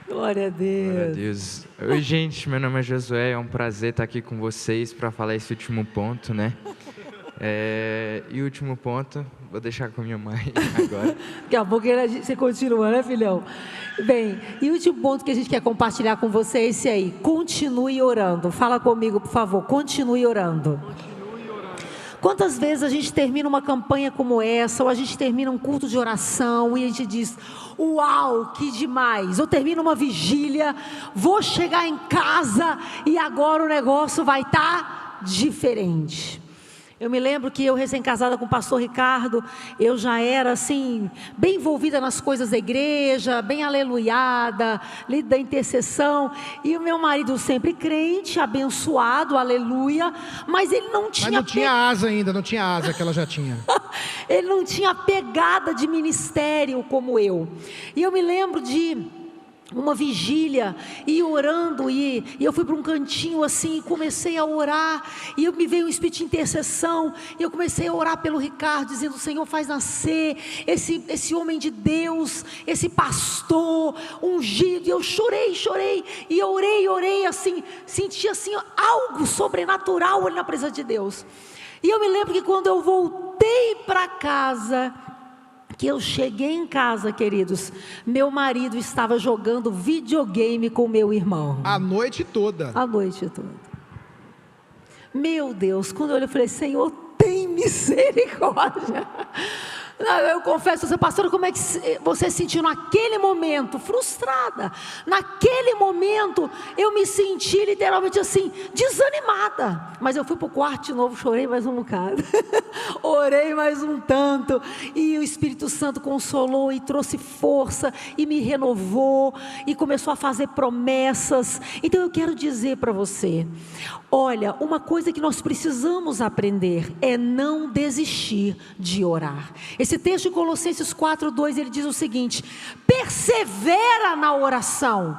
S1: Glória a Deus.
S6: Glória a Deus. Oi, gente, meu nome é Josué, é um prazer estar aqui com vocês para falar esse último ponto, né? E o último ponto, vou deixar com minha mãe agora.
S1: Daqui a pouco você continua, né, filhão? Bem, e o último ponto que a gente quer compartilhar com você é esse aí: continue orando. Fala comigo, por favor, continue orando. Quantas vezes a gente termina uma campanha como essa, ou a gente termina um culto de oração e a gente diz: uau, que demais! Eu termino uma vigília, vou chegar em casa e agora o negócio vai estar diferente. Eu me lembro que eu, recém-casada com o pastor Ricardo, eu já era assim, bem envolvida nas coisas da igreja, bem aleluiada, líder da intercessão, e o meu marido sempre crente, abençoado, aleluia, mas ele não tinha...
S5: Mas não tinha asa ainda, não tinha asa que ela já tinha.
S1: Ele não tinha pegada de ministério como eu. E eu me lembro de uma vigília, e orando, e eu fui para um cantinho assim, e comecei a orar, e me veio um espírito de intercessão, e eu comecei a orar pelo Ricardo, dizendo: Senhor, faz nascer esse homem de Deus, esse pastor ungido. E eu chorei, e orei assim, senti assim algo sobrenatural ali na presença de Deus. E eu me lembro que quando eu voltei para casa, que eu cheguei em casa, queridos, meu marido estava jogando videogame com meu irmão.
S5: A noite toda.
S1: A noite toda. Meu Deus, quando eu olhei, eu falei: Senhor, tem misericórdia. Eu confesso, você, pastora, como é que você se sentiu naquele momento? Frustrada. Naquele momento, eu me senti literalmente assim, desanimada. Mas eu fui para o quarto de novo, chorei mais um bocado. Orei mais um tanto. E o Espírito Santo consolou e trouxe força e me renovou e começou a fazer promessas. Então eu quero dizer para você: olha, uma coisa que nós precisamos aprender é não desistir de orar. Esse texto de Colossenses 4:2, ele diz o seguinte: persevera na oração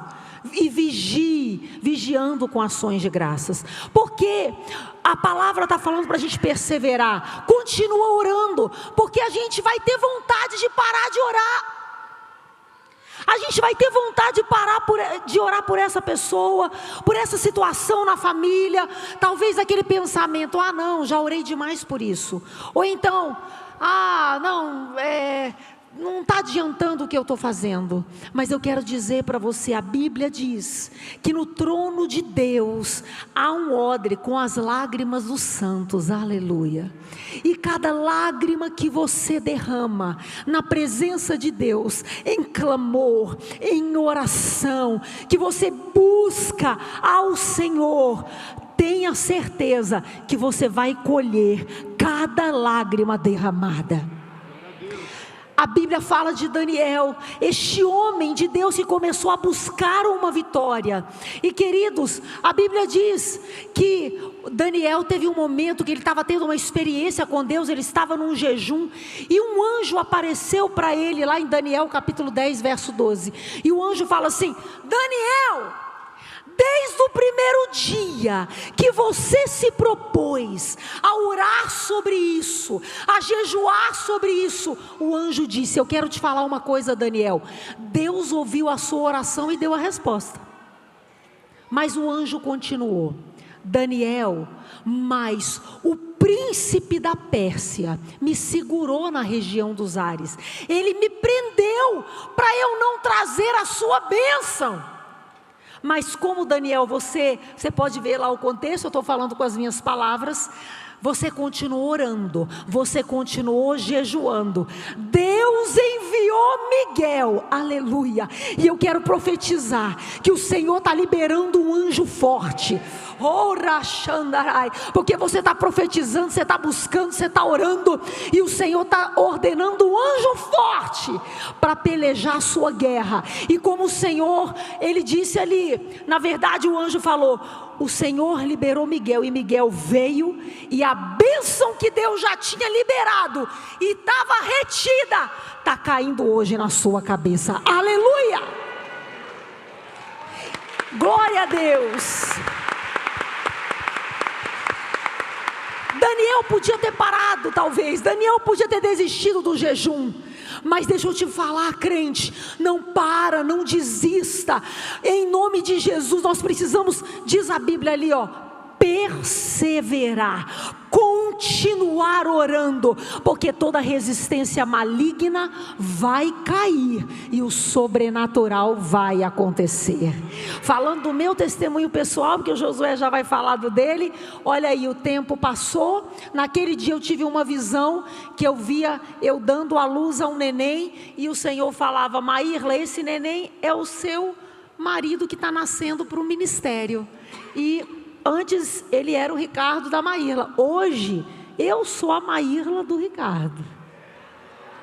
S1: e vigiando com ações de graças. Porque a palavra está falando para a gente perseverar. Continua orando, porque a gente vai ter vontade de parar de orar. A gente vai ter vontade de orar por essa pessoa, por essa situação na família. Talvez aquele pensamento: ah não, já orei demais por isso. Ou então: ah não, não está adiantando o que eu estou fazendo. Mas eu quero dizer para você, a Bíblia diz que no trono de Deus há um odre com as lágrimas dos santos, aleluia. E cada lágrima que você derrama na presença de Deus, em clamor, em oração, que você busca ao Senhor, tenha certeza que você vai colher cada lágrima derramada. A Bíblia fala de Daniel, este homem de Deus que começou a buscar uma vitória. E queridos, a Bíblia diz que Daniel teve um momento que ele estava tendo uma experiência com Deus, ele estava num jejum, e um anjo apareceu para ele lá em Daniel capítulo 10, verso 12. E o anjo fala assim: Daniel, desde o primeiro dia que você se propôs a orar sobre isso, a jejuar sobre isso, o anjo disse: eu quero te falar uma coisa, Daniel. Deus ouviu a sua oração e deu a resposta. Mas o anjo continuou: Daniel, mas o príncipe da Pérsia me segurou na região dos ares. Ele me prendeu para eu não trazer a sua bênção. Mas como Daniel, você pode ver lá o contexto, eu estou falando com as minhas palavras. Você continuou orando, você continuou jejuando. Deus enviou Miguel, aleluia. E eu quero profetizar que o Senhor está liberando um anjo forte. Porque você está profetizando, você está buscando, você está orando, e o Senhor está ordenando um anjo forte para pelejar a sua guerra. E como o Senhor, ele disse ali, na verdade o anjo falou, o Senhor liberou Miguel, e Miguel veio, e a bênção que Deus já tinha liberado e estava retida, está caindo hoje na sua cabeça. Aleluia! Glória a Deus! Daniel podia ter parado, talvez. Daniel podia ter desistido do jejum. Mas deixa eu te falar, crente, não para, não desista. Em nome de Jesus, nós precisamos, diz a Bíblia ali, perseverar, continuar orando, porque toda resistência maligna vai cair e o sobrenatural vai acontecer. Falando do meu testemunho pessoal, porque o Josué já vai falar do dele. Olha aí, o tempo passou. Naquele dia eu tive uma visão que eu via eu dando à luz a um neném, e o Senhor falava: Maírla, esse neném é o seu marido que está nascendo para o ministério. E antes ele era o Ricardo da Maírla, hoje eu sou a Maírla do Ricardo.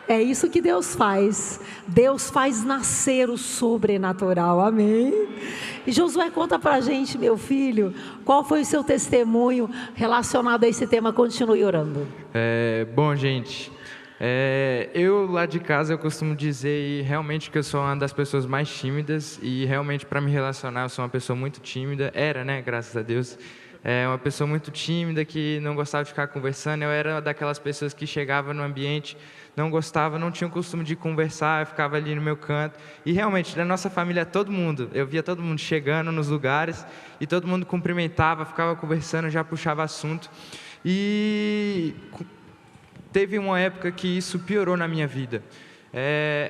S1: É isso que Deus faz. Deus faz nascer o sobrenatural, amém? E Josué, conta pra gente, meu filho, qual foi o seu testemunho relacionado a esse tema? Continue orando.
S6: Bom, gente, eu lá de casa eu costumo dizer realmente que eu sou uma das pessoas mais tímidas, e realmente para me relacionar eu sou uma pessoa muito tímida, né, graças a Deus, uma pessoa muito tímida que não gostava de ficar conversando. Eu era daquelas pessoas que chegava no ambiente, não gostava, não tinha o costume de conversar, eu ficava ali no meu canto, e realmente na nossa família todo mundo, eu via todo mundo chegando nos lugares, e todo mundo cumprimentava, ficava conversando, já puxava assunto, e teve uma época que isso piorou na minha vida.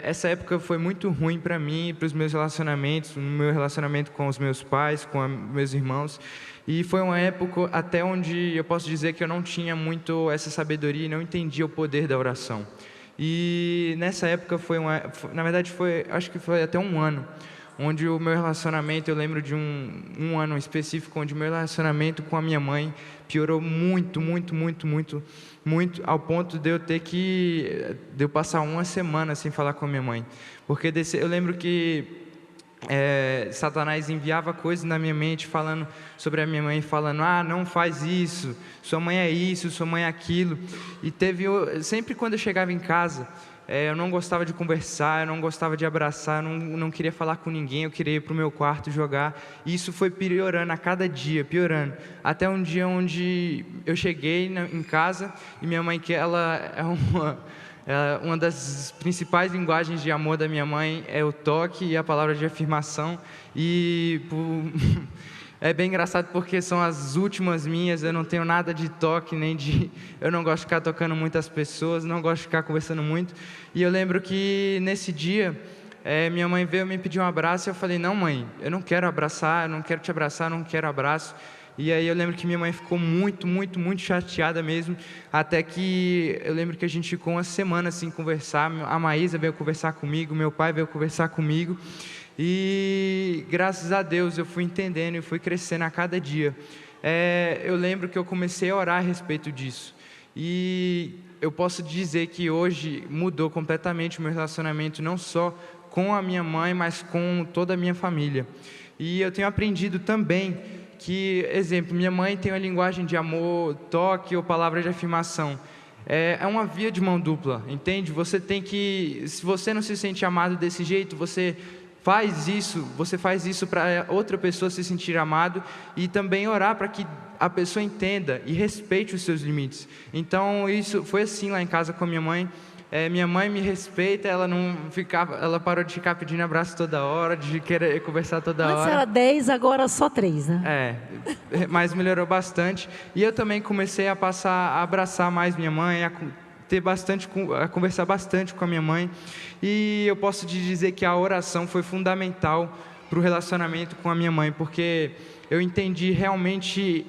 S6: Essa época foi muito ruim para mim, para os meus relacionamentos, no meu relacionamento com os meus pais, com meus irmãos. E foi uma época até onde eu posso dizer que eu não tinha muito essa sabedoria e não entendia o poder da oração. E nessa época na verdade acho que foi até um ano, onde o meu relacionamento, eu lembro de um ano específico, onde o meu relacionamento com a minha mãe piorou muito, ao ponto de eu passar uma semana sem falar com a minha mãe. Porque eu lembro que Satanás enviava coisas na minha mente falando sobre a minha mãe, falando: não faz isso, sua mãe é isso, sua mãe é aquilo. E sempre quando eu chegava em casa, eu não gostava de conversar, eu não gostava de abraçar, eu não queria falar com ninguém, eu queria ir para o meu quarto jogar. E isso foi piorando a cada dia, piorando. Até um dia onde eu cheguei em casa e minha mãe, que ela é uma das principais linguagens de amor da minha mãe é o toque e a palavra de afirmação. E é bem engraçado porque são as últimas minhas, eu não tenho nada de toque, eu não gosto de ficar tocando muitas pessoas, não gosto de ficar conversando muito. E eu lembro que nesse dia, minha mãe veio me pedir um abraço, e eu falei: não, mãe, eu não quero abraçar, eu não quero te abraçar, eu não quero abraço. E aí eu lembro que minha mãe ficou muito chateada mesmo, até que eu lembro que a gente ficou uma semana sem conversar. A Maísa veio conversar comigo, meu pai veio conversar comigo, e graças a Deus eu fui entendendo e fui crescendo a cada dia. Eu lembro que eu comecei a orar a respeito disso, e eu posso dizer que hoje mudou completamente o meu relacionamento, não só com a minha mãe, mas com toda a minha família. E eu tenho aprendido também que, exemplo, minha mãe tem uma linguagem de amor, toque ou palavra de afirmação. É uma via de mão dupla, entende? Você tem que, se você não se sente amado desse jeito, você faz isso para outra pessoa se sentir amado, e também orar para que a pessoa entenda e respeite os seus limites. Então isso foi assim lá em casa com a minha mãe. Minha mãe me respeita, ela parou de ficar pedindo abraço toda hora, de querer conversar toda hora.
S1: Antes era 10, agora só 3, né?
S6: Mas melhorou bastante. E eu também comecei a passar a abraçar mais minha mãe, a conversar bastante com a minha mãe. E eu posso te dizer que a oração foi fundamental para o relacionamento com a minha mãe, porque eu entendi realmente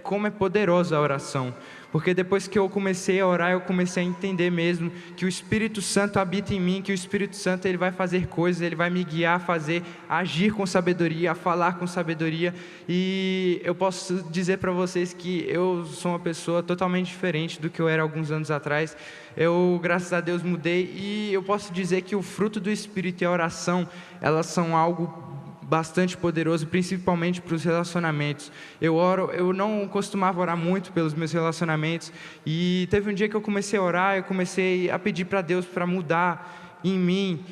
S6: como é poderosa a oração. Porque depois que eu comecei a orar, eu comecei a entender mesmo que o Espírito Santo habita em mim, que o Espírito Santo ele vai fazer coisas, ele vai me guiar a agir com sabedoria, a falar com sabedoria. E eu posso dizer para vocês que eu sou uma pessoa totalmente diferente do que eu era alguns anos atrás. Eu, graças a Deus, mudei, e eu posso dizer que o fruto do Espírito e a oração, elas são algo bastante poderoso, principalmente para os relacionamentos. Eu não costumava orar muito pelos meus relacionamentos, e teve um dia que eu comecei a orar, eu comecei a pedir para Deus para mudar em mim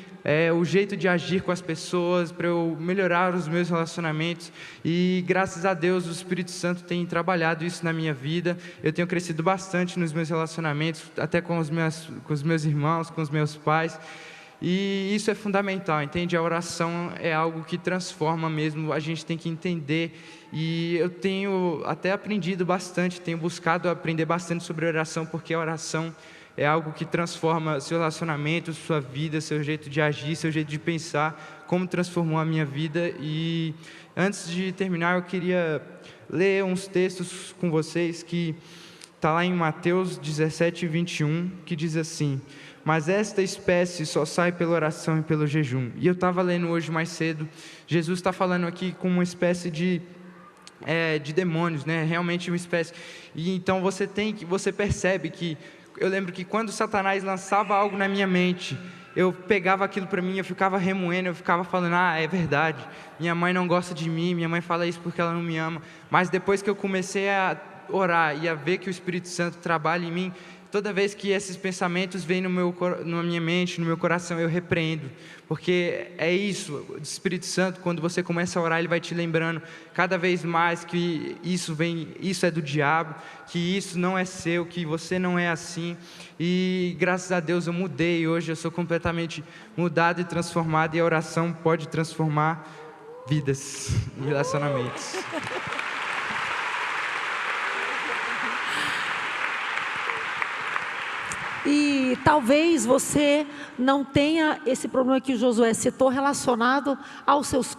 S6: o jeito de agir com as pessoas, para eu melhorar os meus relacionamentos, e graças a Deus o Espírito Santo tem trabalhado isso na minha vida. Eu tenho crescido bastante nos meus relacionamentos, até com os meus irmãos, com os meus pais. E isso é fundamental, entende? A oração é algo que transforma mesmo, a gente tem que entender. E eu tenho até aprendido bastante, tenho buscado aprender bastante sobre oração, porque a oração é algo que transforma seu relacionamento, sua vida, seu jeito de agir, seu jeito de pensar, como transformou a minha vida. E antes de terminar, eu queria ler uns textos com vocês, que está lá em Mateus 17, 21, que diz assim: mas esta espécie só sai pela oração e pelo jejum. E eu estava lendo hoje mais cedo, Jesus está falando aqui com uma espécie de demônios, né? Realmente uma espécie. E então você percebe que, eu lembro que quando Satanás lançava algo na minha mente, eu pegava aquilo para mim, eu ficava remoendo, eu ficava falando, é verdade, minha mãe não gosta de mim, minha mãe fala isso porque ela não me ama. Mas depois que eu comecei a orar e a ver que o Espírito Santo trabalha em mim, toda vez que esses pensamentos vêm na minha mente, no meu coração, eu repreendo. Porque é isso, o Espírito Santo, quando você começa a orar, ele vai te lembrando cada vez mais que isso é do diabo, que isso não é seu, que você não é assim. E graças a Deus eu mudei, hoje eu sou completamente mudado e transformado, e a oração pode transformar vidas e relacionamentos.
S1: E talvez você não tenha esse problema que o Josué citou relacionado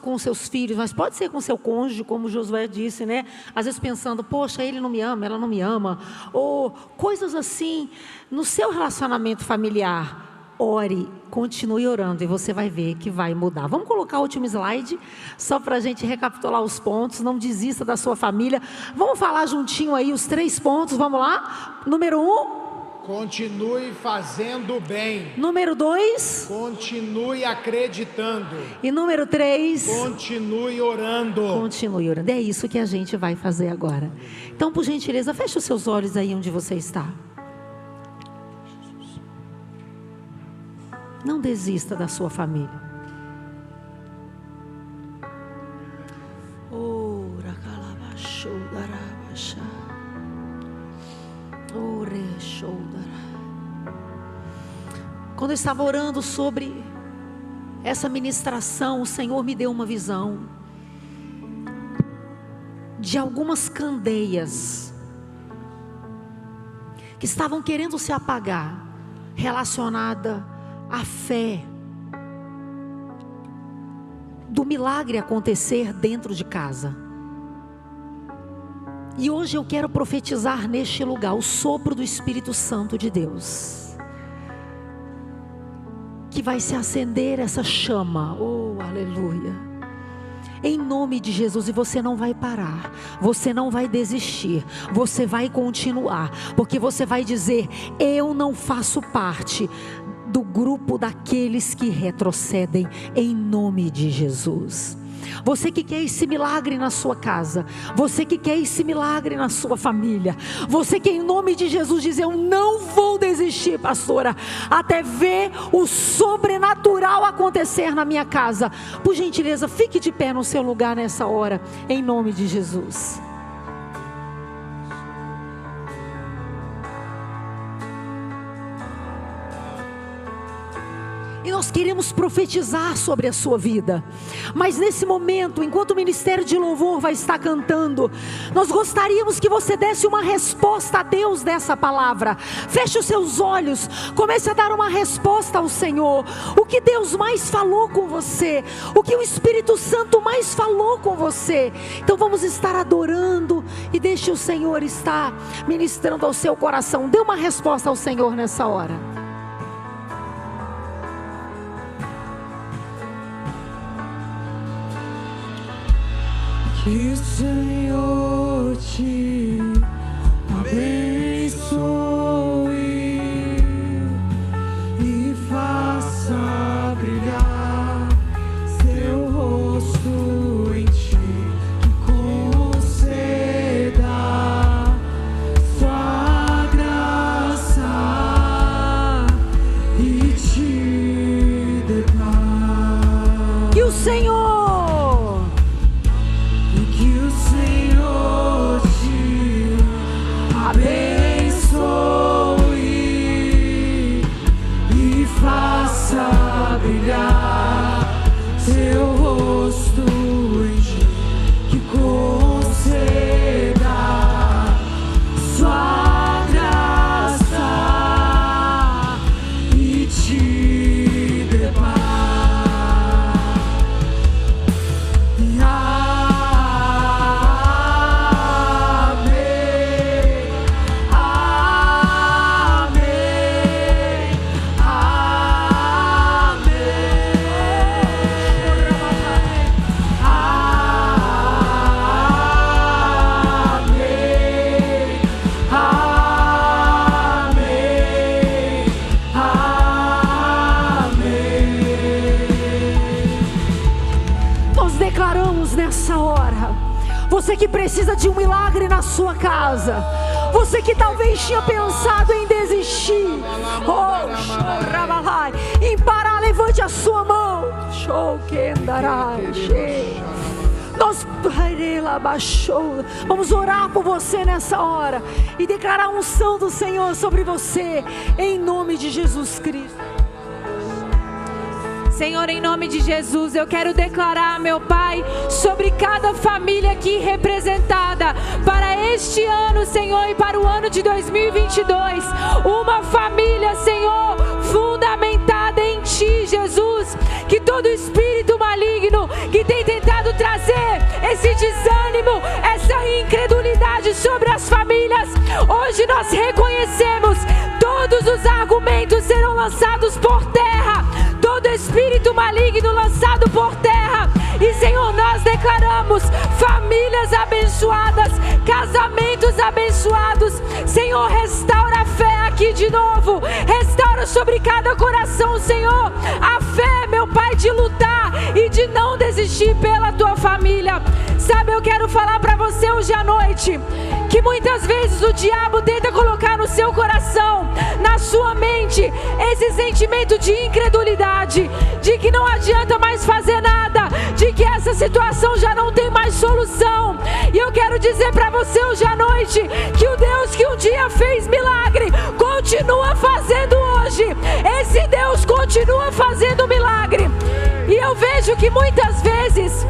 S1: com seus filhos, mas pode ser com seu cônjuge, como o Josué disse, né? Às vezes pensando, poxa, ele não me ama, ela não me ama, ou coisas assim no seu relacionamento familiar. Ore, continue orando e você vai ver que vai mudar. Vamos colocar o último slide, só para a gente recapitular os pontos. Não desista da sua família. Vamos falar juntinho aí os 3 pontos, vamos lá? Número 1.
S5: Continue fazendo bem.
S1: Número 2.
S5: Continue acreditando.
S1: E número 3.
S5: Continue orando.
S1: Continue orando. É isso que a gente vai fazer agora. Então, por gentileza, feche os seus olhos aí onde você está. Não desista da sua família. Ora, calabachou, darabachá. Quando eu estava orando sobre essa ministração, o Senhor me deu uma visão de algumas candeias que estavam querendo se apagar, relacionada à fé do milagre acontecer dentro de casa. E hoje eu quero profetizar neste lugar o sopro do Espírito Santo de Deus, que vai se acender essa chama, oh aleluia, em nome de Jesus. E você não vai parar, você não vai desistir, você vai continuar, porque você vai dizer: eu não faço parte do grupo daqueles que retrocedem, em nome de Jesus. Você que quer esse milagre na sua casa, você que quer esse milagre na sua família, você que em nome de Jesus diz: eu não vou desistir, pastora, até ver o sobrenatural acontecer na minha casa. Por gentileza, fique de pé no seu lugar nessa hora, em nome de Jesus. nós queremos profetizar sobre a sua vida. Mas nesse momento, enquanto o ministério de louvor vai estar cantando, nós gostaríamos que você desse uma resposta a Deus dessa palavra. Feche os seus olhos, comece a dar uma resposta ao Senhor. O que Deus mais falou com você, o que o Espírito Santo mais falou com você. Então vamos estar adorando e deixe o Senhor estar ministrando ao seu coração. Dê uma resposta ao Senhor nessa hora.
S7: Que o Senhor te abençoe e faça brilhar seu rosto em ti, que conceda sua graça e te dê paz.
S1: Que o Senhor
S7: abençoe e faça brilhar seu rosto em ti, que conceda sua graça e te dê paz.
S1: Nessa hora, você que precisa de um milagre na sua casa, você que talvez tinha pensado em desistir, em parar, levante a sua mão. Vamos orar por você nessa hora e declarar a unção do Senhor sobre você, em nome de Jesus Cristo.
S2: Senhor, em nome de Jesus, eu quero declarar, meu Pai, sobre cada família aqui representada, para este ano, Senhor, e para o ano de 2022, uma família, Senhor, fundamentada em Ti, Jesus, que todo espírito maligno que tem tentado trazer esse desânimo, essa incredulidade sobre as famílias, hoje nós reconhecemos, todos os argumentos serão lançados por terra, todo espírito maligno lançado por terra. E Senhor, nós declaramos famílias abençoadas, casamentos abençoados. Senhor, restaura a fé aqui de novo, restaura sobre cada coração, Senhor, a fé, meu Pai, de lutar e de não desistir pela tua família. Sabe, eu quero falar para você hoje à noite, que muitas vezes o diabo tenta colocar no seu coração, na sua mente, esse sentimento de incredulidade, de que não adianta mais fazer nada, de que essa situação já não tem mais solução. E eu quero dizer para você hoje à noite, que o Deus que um dia fez milagre, continua fazendo hoje. Esse Deus continua fazendo milagre. E eu vejo que muitas vezes,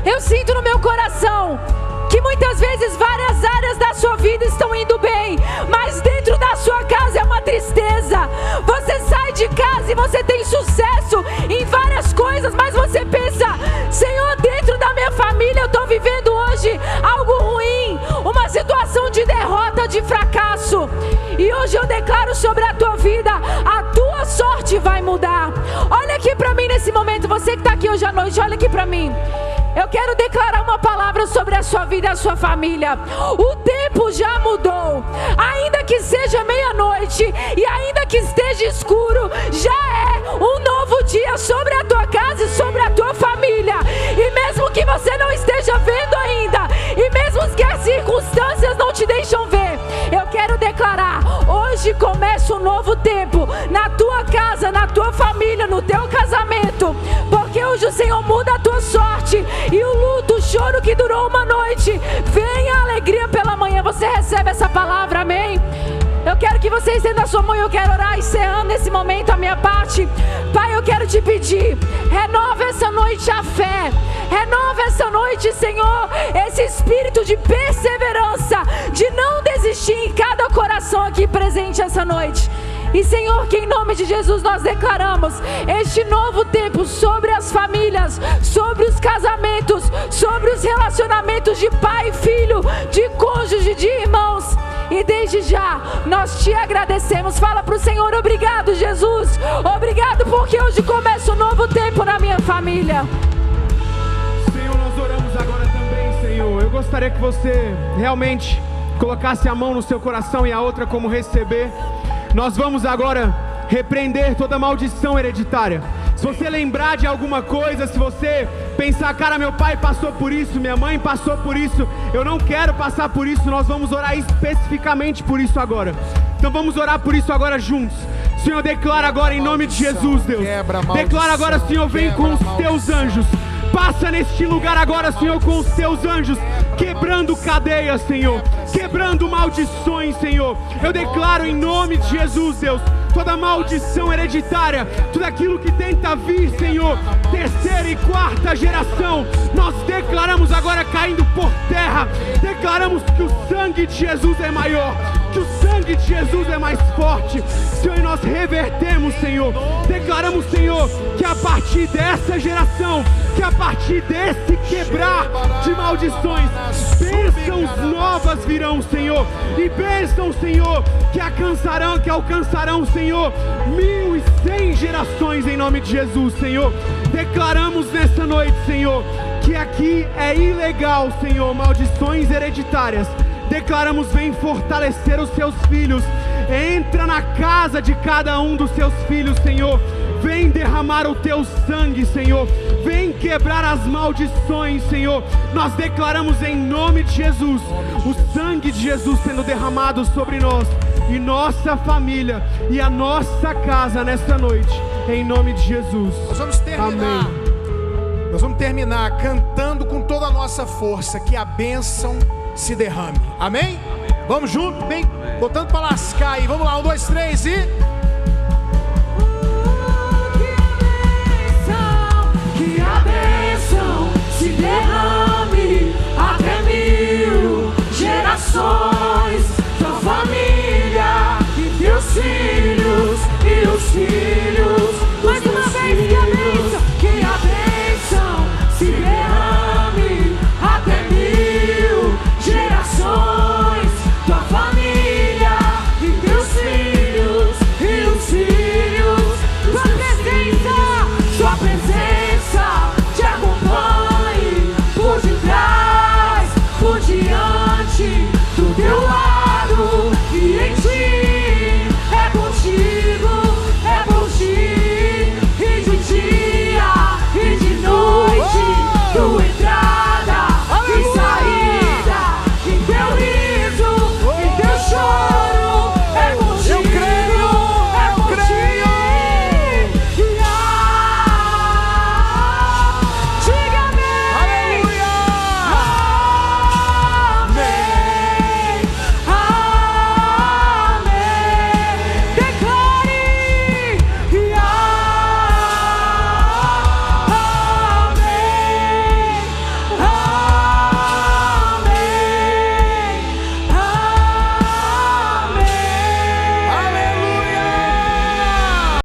S2: eu sinto no meu coração, que muitas vezes várias áreas da sua vida estão indo bem, mas dentro da sua casa é uma tristeza. Você sai de casa e você tem sucesso em várias coisas, mas você pensa, Senhor, dentro da minha família eu estou vivendo hoje algo ruim, uma situação de derrota, de fracasso. E hoje eu declaro sobre a tua vida, a tua sorte vai mudar. Olha aqui para mim nesse momento, você que está aqui hoje à noite, olha aqui para mim. Eu quero declarar uma palavra sobre a sua vida e a sua família. O tempo já mudou. Ainda que seja meia-noite e ainda que esteja escuro, já é um novo dia sobre a tua casa e sobre a tua família. E mesmo que você não esteja vendo ainda, e mesmo que as circunstâncias não te deixam ver, eu quero declarar, hoje começa um novo tempo na tua casa, na tua família, no teu casamento, porque hoje o Senhor muda a tua sorte. E o luto, o choro que durou uma noite, vem a alegria pela manhã. Você recebe essa palavra, amém? Eu quero que você estenda
S3: a sua mão, eu quero orar, encerrando esse momento a minha parte. Pai, eu quero te pedir, renova essa noite a fé, renova essa noite, Senhor, esse espírito de perseverança, de não desistir em cada coração aqui presente essa noite. E Senhor, que em nome de Jesus nós declaramos este novo tempo sobre as famílias, sobre os casamentos, sobre os relacionamentos de pai e filho, de cônjuge, de irmãos. E desde já nós te agradecemos. Fala para o Senhor: obrigado, Jesus, obrigado porque hoje começa um novo tempo na minha família.
S4: Senhor, nós oramos agora também, Senhor. Eu gostaria que você realmente colocasse a mão no seu coração e a outra como receber. Nós vamos agora repreender toda maldição hereditária. Se você lembrar de alguma coisa, se você pensar, cara, meu pai passou por isso, minha mãe passou por isso, eu não quero passar por isso, nós vamos orar especificamente por isso agora. Então vamos orar por isso agora juntos. Senhor, declara agora em nome de Jesus, Deus. Declara agora, Senhor, vem com os teus anjos. Passa neste lugar agora, Senhor, com os teus anjos, quebrando cadeias, Senhor, quebrando maldições, Senhor. Eu declaro em nome de Jesus, Deus, toda maldição hereditária, tudo aquilo que tenta vir, Senhor, terceira e quarta geração, nós declaramos agora caindo por terra. Declaramos que o sangue de Jesus é maior, que o sangue de Jesus é mais forte, Senhor, e nós revertemos, Senhor. Declaramos, Senhor, que a partir dessa geração, que a partir desse quebrar de maldições, bênçãos novas virão, Senhor, e bênçãos, Senhor, que alcançarão, Senhor, 1100 gerações em nome de Jesus, Senhor. Declaramos nessa noite, Senhor, que aqui é ilegal, Senhor, maldições hereditárias. Declaramos: vem fortalecer os seus filhos, entra na casa de cada um dos seus filhos, Senhor. Vem derramar o teu sangue, Senhor. Vem quebrar as maldições, Senhor. Nós declaramos em nome de Jesus, o sangue de Jesus sendo derramado sobre nós e nossa família e a nossa casa nessa noite, em nome de Jesus.
S5: Nós vamos terminar.
S4: Amém.
S5: Nós vamos terminar cantando com toda a nossa força, que a bênção se derrame. Amém? Vamos junto, bem, botando para lascar aí. Vamos lá, 1, 2, 3 e...
S7: Que a bênção se derrame até 1000 gerações. Tua família, que teus filhos